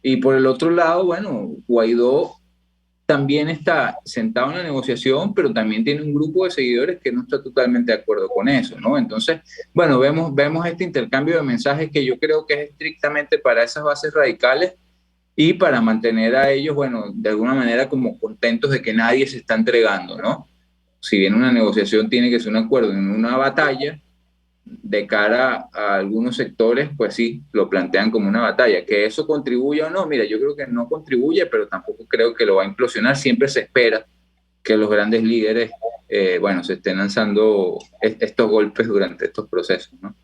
Y por el otro lado, bueno, Guaidó también está sentado en la negociación, pero también tiene un grupo de seguidores que no está totalmente de acuerdo con eso, ¿no? Entonces, bueno, vemos este intercambio de mensajes que yo creo que es estrictamente para esas bases radicales y para mantener a ellos, bueno, de alguna manera como contentos de que nadie se está entregando, ¿no? Si bien una negociación tiene que ser un acuerdo en una batalla, de cara a algunos sectores, pues sí, lo plantean como una batalla. ¿Que eso contribuye o no? Mira, yo creo que no contribuye, pero tampoco creo que lo va a implosionar. Siempre se espera que los grandes líderes, bueno, se estén lanzando estos golpes durante estos procesos, ¿no?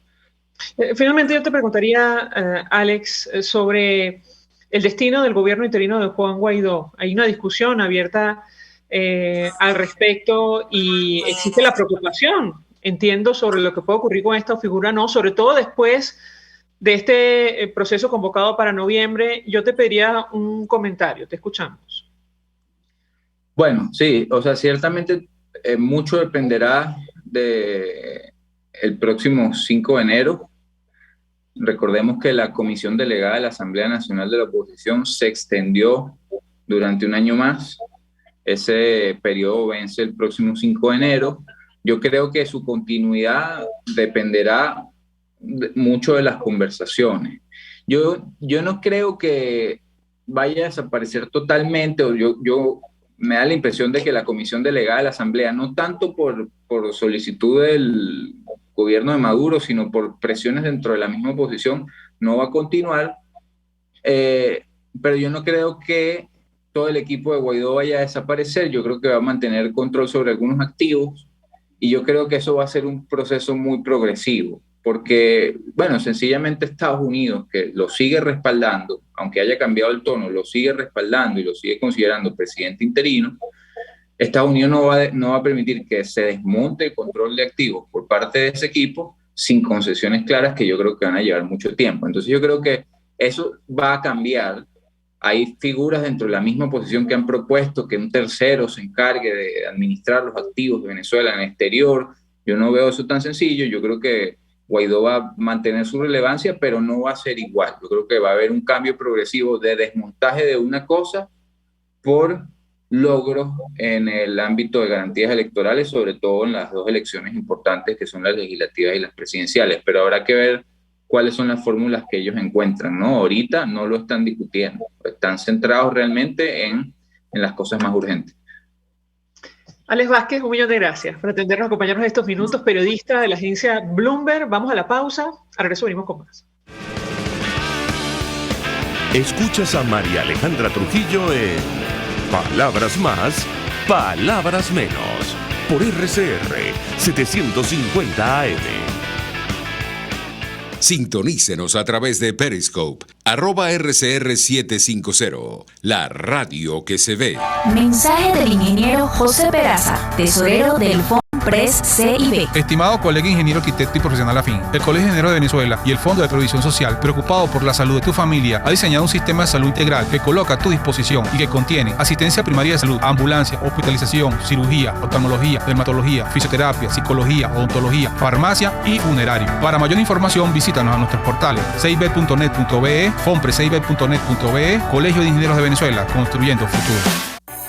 Finalmente yo te preguntaría, Alex, sobre el destino del gobierno interino de Juan Guaidó. Hay una discusión abierta al respecto y existe la preocupación, entiendo, sobre lo que puede ocurrir con esta figura, no, sobre todo después de este proceso convocado para noviembre. Yo te pediría un comentario, te escuchamos. Bueno, sí, o sea, ciertamente mucho dependerá de el próximo 5 de enero. Recordemos que la comisión delegada de la Asamblea Nacional de la Oposición se extendió durante un año más. Ese periodo vence el próximo 5 de enero. Yo creo que su continuidad dependerá mucho de las conversaciones. Yo no creo que vaya a desaparecer totalmente, o yo me da la impresión de que la comisión delegada de la Asamblea, no tanto por solicitud del gobierno de Maduro, sino por presiones dentro de la misma oposición, no va a continuar. Pero yo no creo que todo el equipo de Guaidó vaya a desaparecer. Yo creo que va a mantener control sobre algunos activos. Y yo creo que eso va a ser un proceso muy progresivo, porque, bueno, sencillamente Estados Unidos, que lo sigue respaldando, aunque haya cambiado el tono, lo sigue respaldando y lo sigue considerando presidente interino, Estados Unidos no va a permitir que se desmonte el control de activos por parte de ese equipo sin concesiones claras que yo creo que van a llevar mucho tiempo. Entonces yo creo que eso va a cambiar. Hay figuras dentro de la misma oposición que han propuesto que un tercero se encargue de administrar los activos de Venezuela en el exterior. Yo no veo eso tan sencillo. Yo creo que Guaidó va a mantener su relevancia, pero no va a ser igual. Yo creo que va a haber un cambio progresivo de desmontaje de una cosa por logros en el ámbito de garantías electorales, sobre todo en las dos elecciones importantes que son las legislativas y las presidenciales. Pero habrá que ver cuáles son las fórmulas que ellos encuentran, ¿no? Ahorita no lo están discutiendo, están centrados realmente en las cosas más urgentes. Alex Vázquez, un millón de gracias por atendernos, acompañarnos estos minutos, periodista de la agencia Bloomberg. Vamos a la pausa, al regreso venimos con más. Escuchas a María Alejandra Trujillo en Palabras Más, Palabras Menos, por RCR 750 AM. Sintonícenos a través de Periscope, @RCR750, la radio que se ve. Mensaje del ingeniero José Peraza, tesorero del FONPRES CIB. Estimado colega ingeniero, arquitecto y profesional afín, el Colegio de Ingenieros de Venezuela y el Fondo de Previsión Social, preocupado por la salud de tu familia, ha diseñado un sistema de salud integral que coloca a tu disposición y que contiene asistencia primaria de salud, ambulancia, hospitalización, cirugía, oftalmología, dermatología, fisioterapia, psicología, odontología, farmacia y funerario. Para mayor información, visítanos a nuestros portales cib.net.be, fonprescib.net.be, Colegio de Ingenieros de Venezuela, construyendo futuro.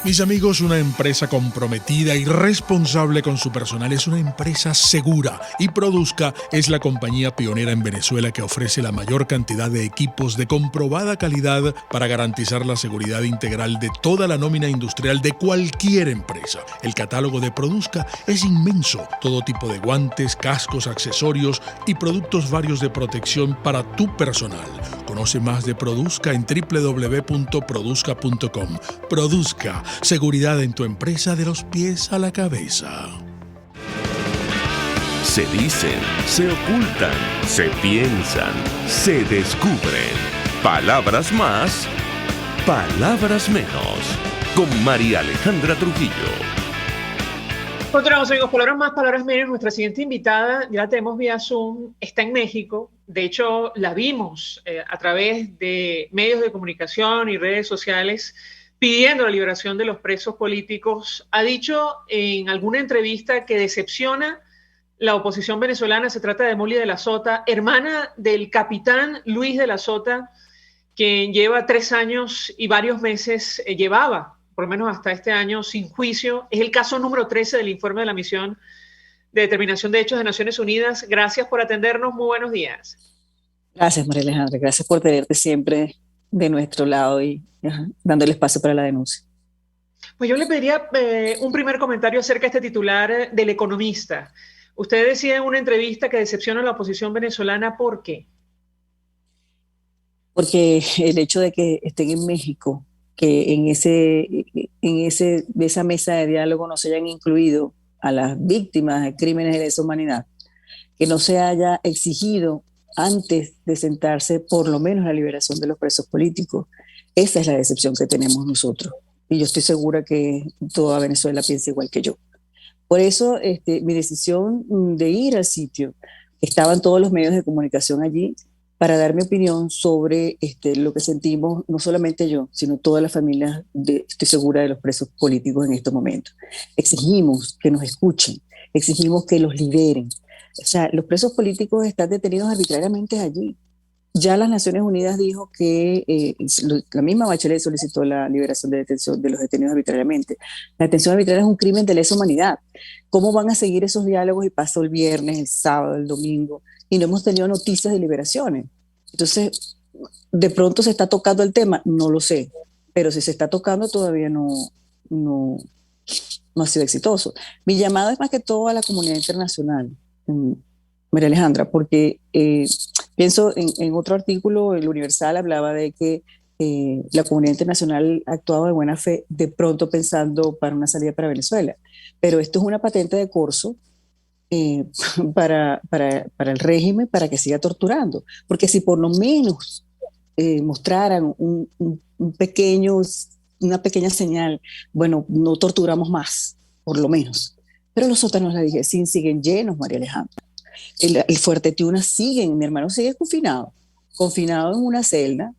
Mis amigos, una empresa comprometida y responsable con su personal es una empresa segura, y Produzca es la compañía pionera en Venezuela que ofrece la mayor cantidad de equipos de comprobada calidad para garantizar la seguridad integral de toda la nómina industrial de cualquier empresa. El catálogo de Produzca es inmenso, todo tipo de guantes, cascos, accesorios y productos varios de protección para tu personal. Conoce más de Produzca en www.produzca.com. Produzca, seguridad en tu empresa de los pies a la cabeza. Se dicen, se ocultan, se piensan, se descubren. Palabras más, palabras menos. Con María Alejandra Trujillo. Continuamos, amigos. Palabras más, palabras menos. Nuestra siguiente invitada, ya la tenemos vía Zoom, está en México. De hecho, la vimos a través de medios de comunicación y redes sociales pidiendo la liberación de los presos políticos. Ha dicho en alguna entrevista que decepciona la oposición venezolana. Se trata de Moli de la Sota, hermana del capitán Luis de la Sota, quien lleva 3 años y varios meses, llevaba por lo menos hasta este año sin juicio. Es el caso número 13 del informe de la misión de determinación de hechos de Naciones Unidas. Gracias por atendernos. Muy buenos días. Gracias, María Alejandra. Gracias por tenerte siempre de nuestro lado y dándole espacio para la denuncia. Pues yo le pediría un primer comentario acerca de este titular del Economista. Usted decía en una entrevista que decepciona a la oposición venezolana. ¿Por qué? Porque el hecho de que estén en México, que de esa mesa de diálogo no se hayan incluido a las víctimas de crímenes de lesa humanidad, que no se haya exigido antes de sentarse por lo menos la liberación de los presos políticos, esa es la decepción que tenemos nosotros. Y yo estoy segura que toda Venezuela piensa igual que yo. Por eso mi decisión de ir al sitio, estaban todos los medios de comunicación allí, para dar mi opinión sobre lo que sentimos, no solamente yo, sino todas las familias, estoy segura, de los presos políticos en estos momentos. Exigimos que nos escuchen, exigimos que los liberen. O sea, los presos políticos están detenidos arbitrariamente allí. Ya las Naciones Unidas dijo que la misma Bachelet solicitó la liberación de detención de los detenidos arbitrariamente. La detención arbitraria es un crimen de lesa humanidad. ¿Cómo van a seguir esos diálogos y pasó el viernes, el sábado, el domingo? Y no hemos tenido noticias de liberaciones. Entonces, ¿de pronto se está tocando el tema? No lo sé, pero si se está tocando todavía no ha sido exitoso. Mi llamado es más que todo a la comunidad internacional, María Alejandra, porque pienso en otro artículo, el Universal hablaba de que la comunidad internacional actuaba de buena fe, de pronto pensando para una salida para Venezuela. Pero esto es una patente de corso para el régimen, para que siga torturando. Porque si por lo menos mostraran una pequeña señal, bueno, no torturamos más, por lo menos. Pero los sótanos, la dije, siguen llenos, María Alejandra. El Fuerte Tiuna mi hermano sigue confinado en una celda,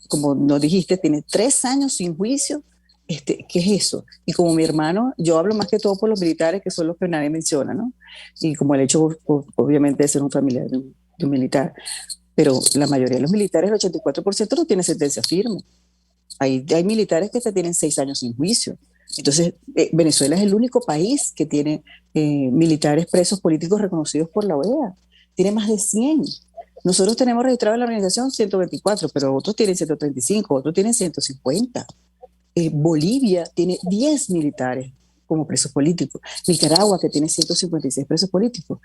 como nos dijiste, tiene 3 años sin juicio. ¿Qué es eso? Y como mi hermano, yo hablo más que todo por los militares, que son los que nadie menciona, ¿no? Y como el hecho, obviamente, de ser un familiar de un militar. Pero la mayoría de los militares, el 84%, no tiene sentencia firme. Hay militares que tienen 6 años sin juicio. Entonces, Venezuela es el único país que tiene militares presos políticos reconocidos por la OEA. Tiene más de 100. Nosotros tenemos registrado en la organización 124, pero otros tienen 135, otros tienen 150. Bolivia tiene 10 militares como presos políticos. Nicaragua, que tiene 156 presos políticos,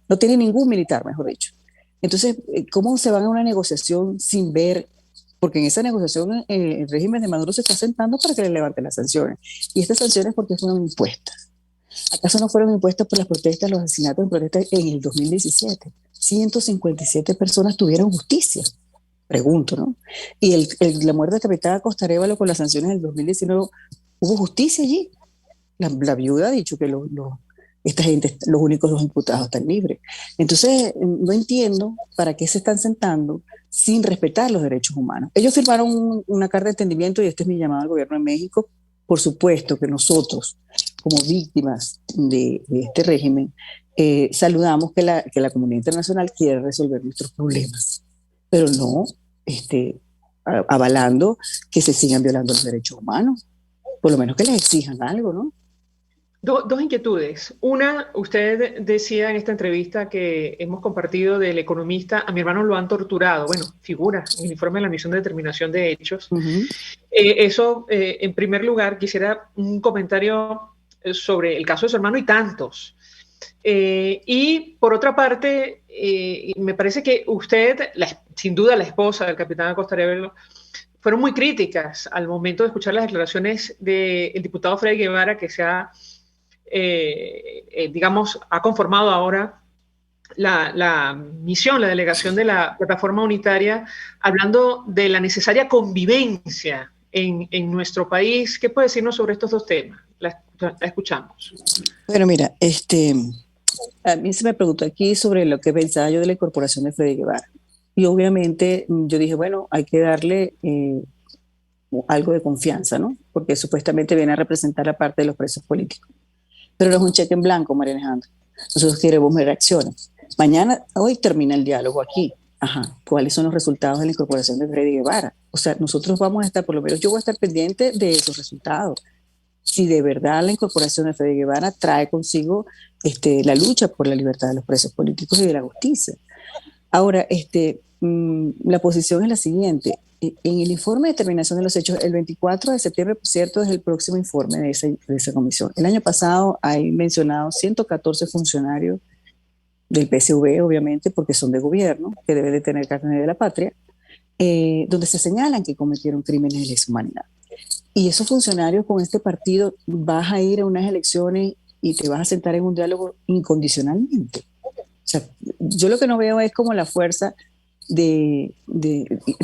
no tiene ningún militar, mejor dicho. Entonces, ¿cómo se van a una negociación sin ver? Porque en esa negociación el régimen de Maduro se está sentando para que le levanten las sanciones. Y estas sanciones, ¿por qué fueron impuestas? ¿Acaso no fueron impuestas por las protestas, los asesinatos en protestas en el 2017? 157 personas tuvieron justicia. Pregunto, ¿no? Y la muerte del capitán Acosta Arévalo con las sanciones del 2019, ¿hubo justicia allí? La viuda ha dicho que esta gente, los únicos 2 imputados, están libres. Entonces, no entiendo para qué se están sentando sin respetar los derechos humanos. Ellos firmaron una carta de entendimiento, y este es mi llamado al gobierno de México. Por supuesto que nosotros, como víctimas de este régimen, saludamos que la comunidad internacional quiere resolver nuestros problemas, pero no avalando que se sigan violando los derechos humanos. Por lo menos que les exijan algo, ¿no? Dos inquietudes. Una, usted decía en esta entrevista que hemos compartido del Economista, a mi hermano lo han torturado. Bueno, figura en el informe de la misión de determinación de hechos. Eso, en primer lugar, quisiera un comentario sobre el caso de su hermano y tantos. Y por otra parte, me parece que usted, sin duda la esposa del capitán Acosta Arévalo, fueron muy críticas al momento de escuchar las declaraciones del diputado Freddy Guevara, que se ha ha conformado ahora la misión, la delegación de la plataforma unitaria, hablando de la necesaria convivencia en nuestro país. ¿Qué puede decirnos sobre estos dos temas? La escuchamos. Bueno, mira, a mí se me preguntó aquí sobre lo que pensaba yo de la incorporación de Freddy Guevara. Y obviamente yo dije, bueno, hay que darle algo de confianza, ¿no? Porque supuestamente viene a representar a parte de los presos políticos. Pero no es un cheque en blanco, María Alejandra. Nosotros queremos ver acciones. Hoy termina el diálogo aquí. Ajá, ¿cuáles son los resultados de la incorporación de Freddy Guevara? O sea, nosotros vamos a estar, por lo menos yo voy a estar pendiente de esos resultados. Si de verdad la incorporación de Freddy Guevara trae consigo la lucha por la libertad de los presos políticos y de la justicia. Ahora, la posición es la siguiente. En el informe de determinación de los hechos, el 24 de septiembre, por cierto, es el próximo informe de esa comisión. El año pasado hay mencionado 114 funcionarios del PSV, obviamente, porque son de gobierno, que deben de tener carnet de la patria, donde se señalan que cometieron crímenes de lesa humanidad. Y esos funcionarios con este partido vas a ir a unas elecciones y te vas a sentar en un diálogo incondicionalmente. O sea, yo lo que no veo es como la fuerza es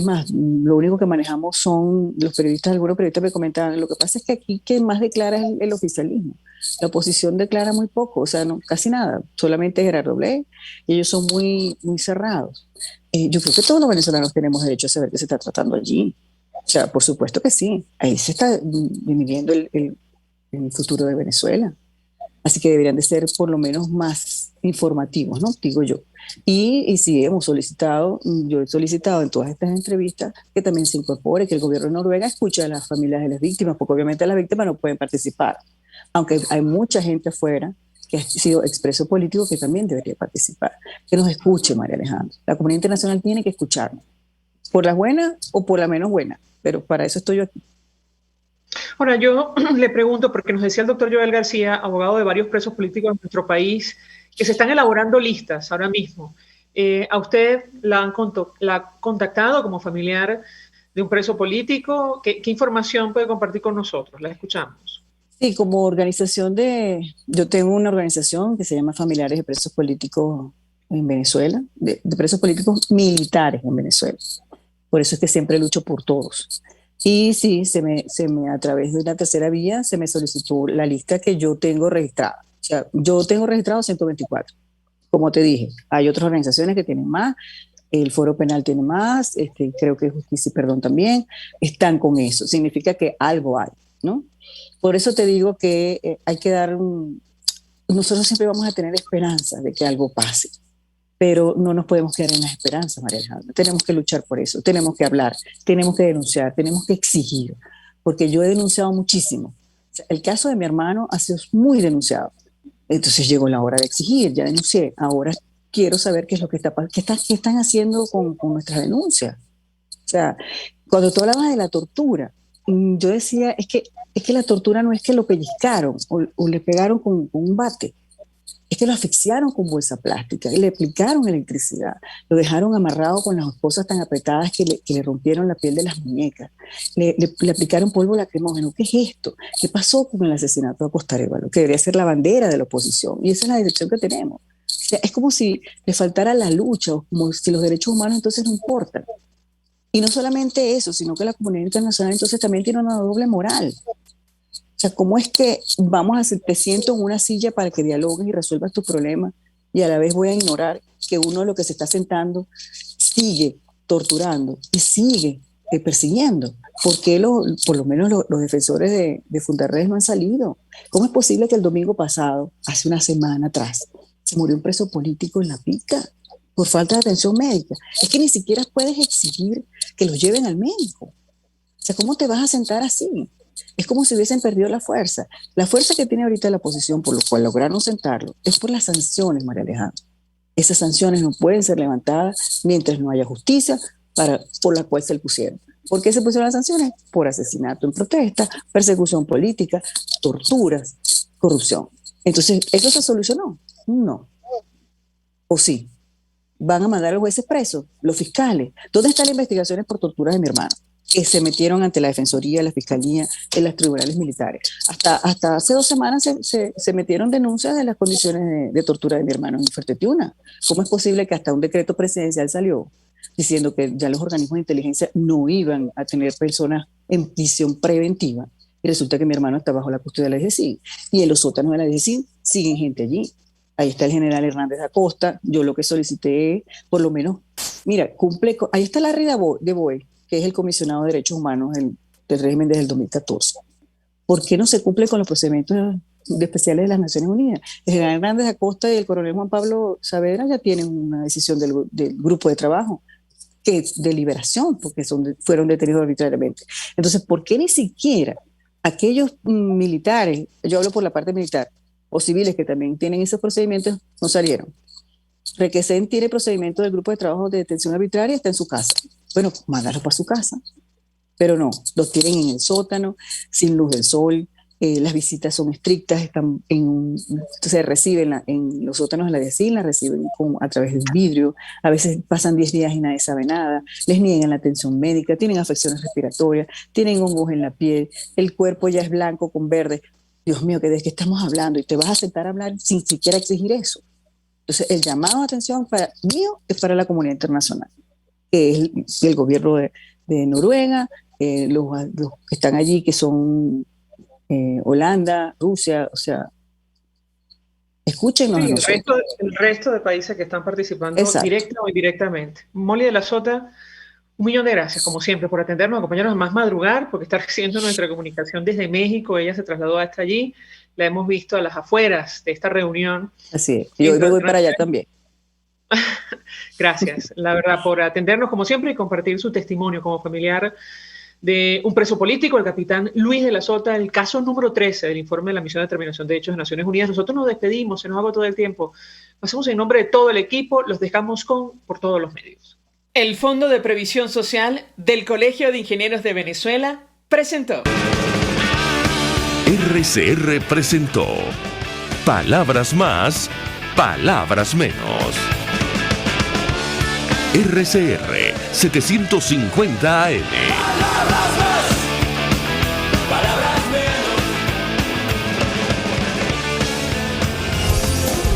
más, lo único que manejamos son los periodistas, algunos periodistas me comentaban, lo que pasa es que aquí quien más declara es el oficialismo. La oposición declara muy poco, o sea, no, casi nada, solamente Gerardo Blay, y ellos son muy, muy cerrados. Yo creo que todos los venezolanos tenemos derecho a saber qué se está tratando allí. O sea, por supuesto que sí, ahí se está dividiendo el futuro de Venezuela. Así que deberían de ser por lo menos más informativos, ¿no? Digo yo. Y sí, yo he solicitado en todas estas entrevistas que también se incorpore, que el gobierno de Noruega escuche a las familias de las víctimas, porque obviamente las víctimas no pueden participar, aunque hay mucha gente afuera que ha sido expreso político que también debería participar. Que nos escuche, María Alejandra. La comunidad internacional tiene que escucharnos, por las buenas o por la menos buena, pero para eso estoy yo aquí. Ahora, yo le pregunto, porque nos decía el doctor Joel García, abogado de varios presos políticos en nuestro país, que se están elaborando listas ahora mismo. ¿A usted la han contactado como familiar de un preso político? ¿Qué información puede compartir con nosotros? La escuchamos. Sí, como organización yo tengo una organización que se llama Familiares de Presos Políticos en Venezuela, de presos políticos militares en Venezuela. Por eso es que siempre lucho por todos. Y sí, a través de una tercera vía se me solicitó la lista que yo tengo registrada. O sea, yo tengo registrado 124. Como te dije, hay otras organizaciones que tienen más, el Foro Penal tiene más, creo que Justicia y Perdón también, están con eso. Significa que algo hay, ¿no? Por eso te digo que hay que nosotros siempre vamos a tener esperanza de que algo pase, pero no nos podemos quedar en las esperanzas, María Alejandra. Tenemos que luchar por eso, tenemos que hablar, tenemos que denunciar, tenemos que exigir, porque yo he denunciado muchísimo. O sea, el caso de mi hermano ha sido muy denunciado. Entonces llegó la hora de exigir, ya denuncié, ahora quiero saber qué es lo que está pasando, qué están haciendo con nuestras denuncias. O sea, cuando tú hablabas de la tortura, yo decía, es que la tortura no es que lo pellizcaron o le pegaron con un bate, es que lo asfixiaron con bolsa plástica y le aplicaron electricidad, lo dejaron amarrado con las esposas tan apretadas que le rompieron la piel de las muñecas, le aplicaron polvo lacrimógeno. ¿Qué es esto? ¿Qué pasó con el asesinato de Acosta Arévalo? Que debería ser la bandera de la oposición, y esa es la dirección que tenemos. O sea, es como si le faltara la lucha, o como si los derechos humanos entonces no importan. Y no solamente eso, sino que la comunidad internacional entonces también tiene una doble moral. O sea, ¿cómo es que te siento en una silla para que dialogues y resuelvas tus problemas, y a la vez voy a ignorar que uno de los que se está sentando sigue torturando y sigue persiguiendo? ¿Por qué por lo menos los defensores de Fundarredes no han salido? ¿Cómo es posible que el domingo pasado, hace una semana atrás, se murió un preso político en La Pica por falta de atención médica? Es que ni siquiera puedes exigir que los lleven al médico. O sea, ¿cómo te vas a sentar así? Es como si hubiesen perdido la fuerza. La fuerza que tiene ahorita la oposición, por lo cual lograron sentarlo, es por las sanciones, María Alejandra. Esas sanciones no pueden ser levantadas mientras no haya justicia por la cual se le pusieron. ¿Por qué se pusieron las sanciones? Por asesinato en protesta, persecución política, torturas, corrupción. Entonces, ¿eso se solucionó? No. ¿O sí? ¿Van a mandar a los jueces presos? ¿Los fiscales? ¿Dónde están las investigaciones por torturas de mi hermano, que se metieron ante la Defensoría, la Fiscalía, en los tribunales militares? Hasta hace 2 semanas se metieron denuncias de las condiciones de tortura de mi hermano en Fuerte Tiuna. ¿Cómo es posible que hasta un decreto presidencial salió diciendo que ya los organismos de inteligencia no iban a tener personas en prisión preventiva? Y resulta que mi hermano está bajo la custodia de la DGCIN, y en los sótanos de la DGCIN siguen gente allí. Ahí está el general Hernández Acosta. Yo lo que solicité es, por lo menos, mira, ahí está Larry de Boe, que es el comisionado de Derechos Humanos del del régimen desde el 2014. ¿Por qué no se cumple con los procedimientos especiales de las Naciones Unidas? El general Hernández Acosta y el coronel Juan Pablo Saavedra ya tienen una decisión del grupo de trabajo, que es de liberación, porque fueron detenidos arbitrariamente. Entonces, ¿por qué ni siquiera aquellos militares, yo hablo por la parte militar, o civiles que también tienen esos procedimientos, no salieron? Requesén tiene procedimiento del grupo de trabajo de detención arbitraria, está en su casa. Bueno, mándalo para su casa. Pero no, los tienen en el sótano, sin luz del sol, las visitas son estrictas, se reciben en los sótanos de la DIACIN, las reciben a través del vidrio, a veces pasan 10 días y nadie sabe nada, les niegan la atención médica, tienen afecciones respiratorias, tienen hongos en la piel, el cuerpo ya es blanco con verde. Dios mío, ¿de qué estamos hablando? Y te vas a sentar a hablar sin siquiera exigir eso. Entonces, el llamado a atención mío es para la comunidad internacional, que es el gobierno de Noruega, los que están allí, que son Holanda, Rusia, o sea, escúchenos. Sí, el resto de países que están participando directa o indirectamente. Molly de la Sota, 1.000.000 de gracias, como siempre, por atendernos, acompañarnos a más madrugar, porque está recibiendo nuestra comunicación desde México. Ella se trasladó hasta allí. La hemos visto a las afueras de esta reunión. Así es, y hoy me voy para allá también. Gracias, la verdad, por atendernos como siempre y compartir su testimonio como familiar de un preso político, el capitán Luis de la Sota, el caso número 13 del informe de la Misión de Determinación de Hechos de Naciones Unidas. Nosotros nos despedimos, se nos agotó todo el tiempo. Pasamos en nombre de todo el equipo, los dejamos por todos los medios. El Fondo de Previsión Social del Colegio de Ingenieros de Venezuela presentó. RCR presentó Palabras Más, Palabras Menos. RCR 750 AM.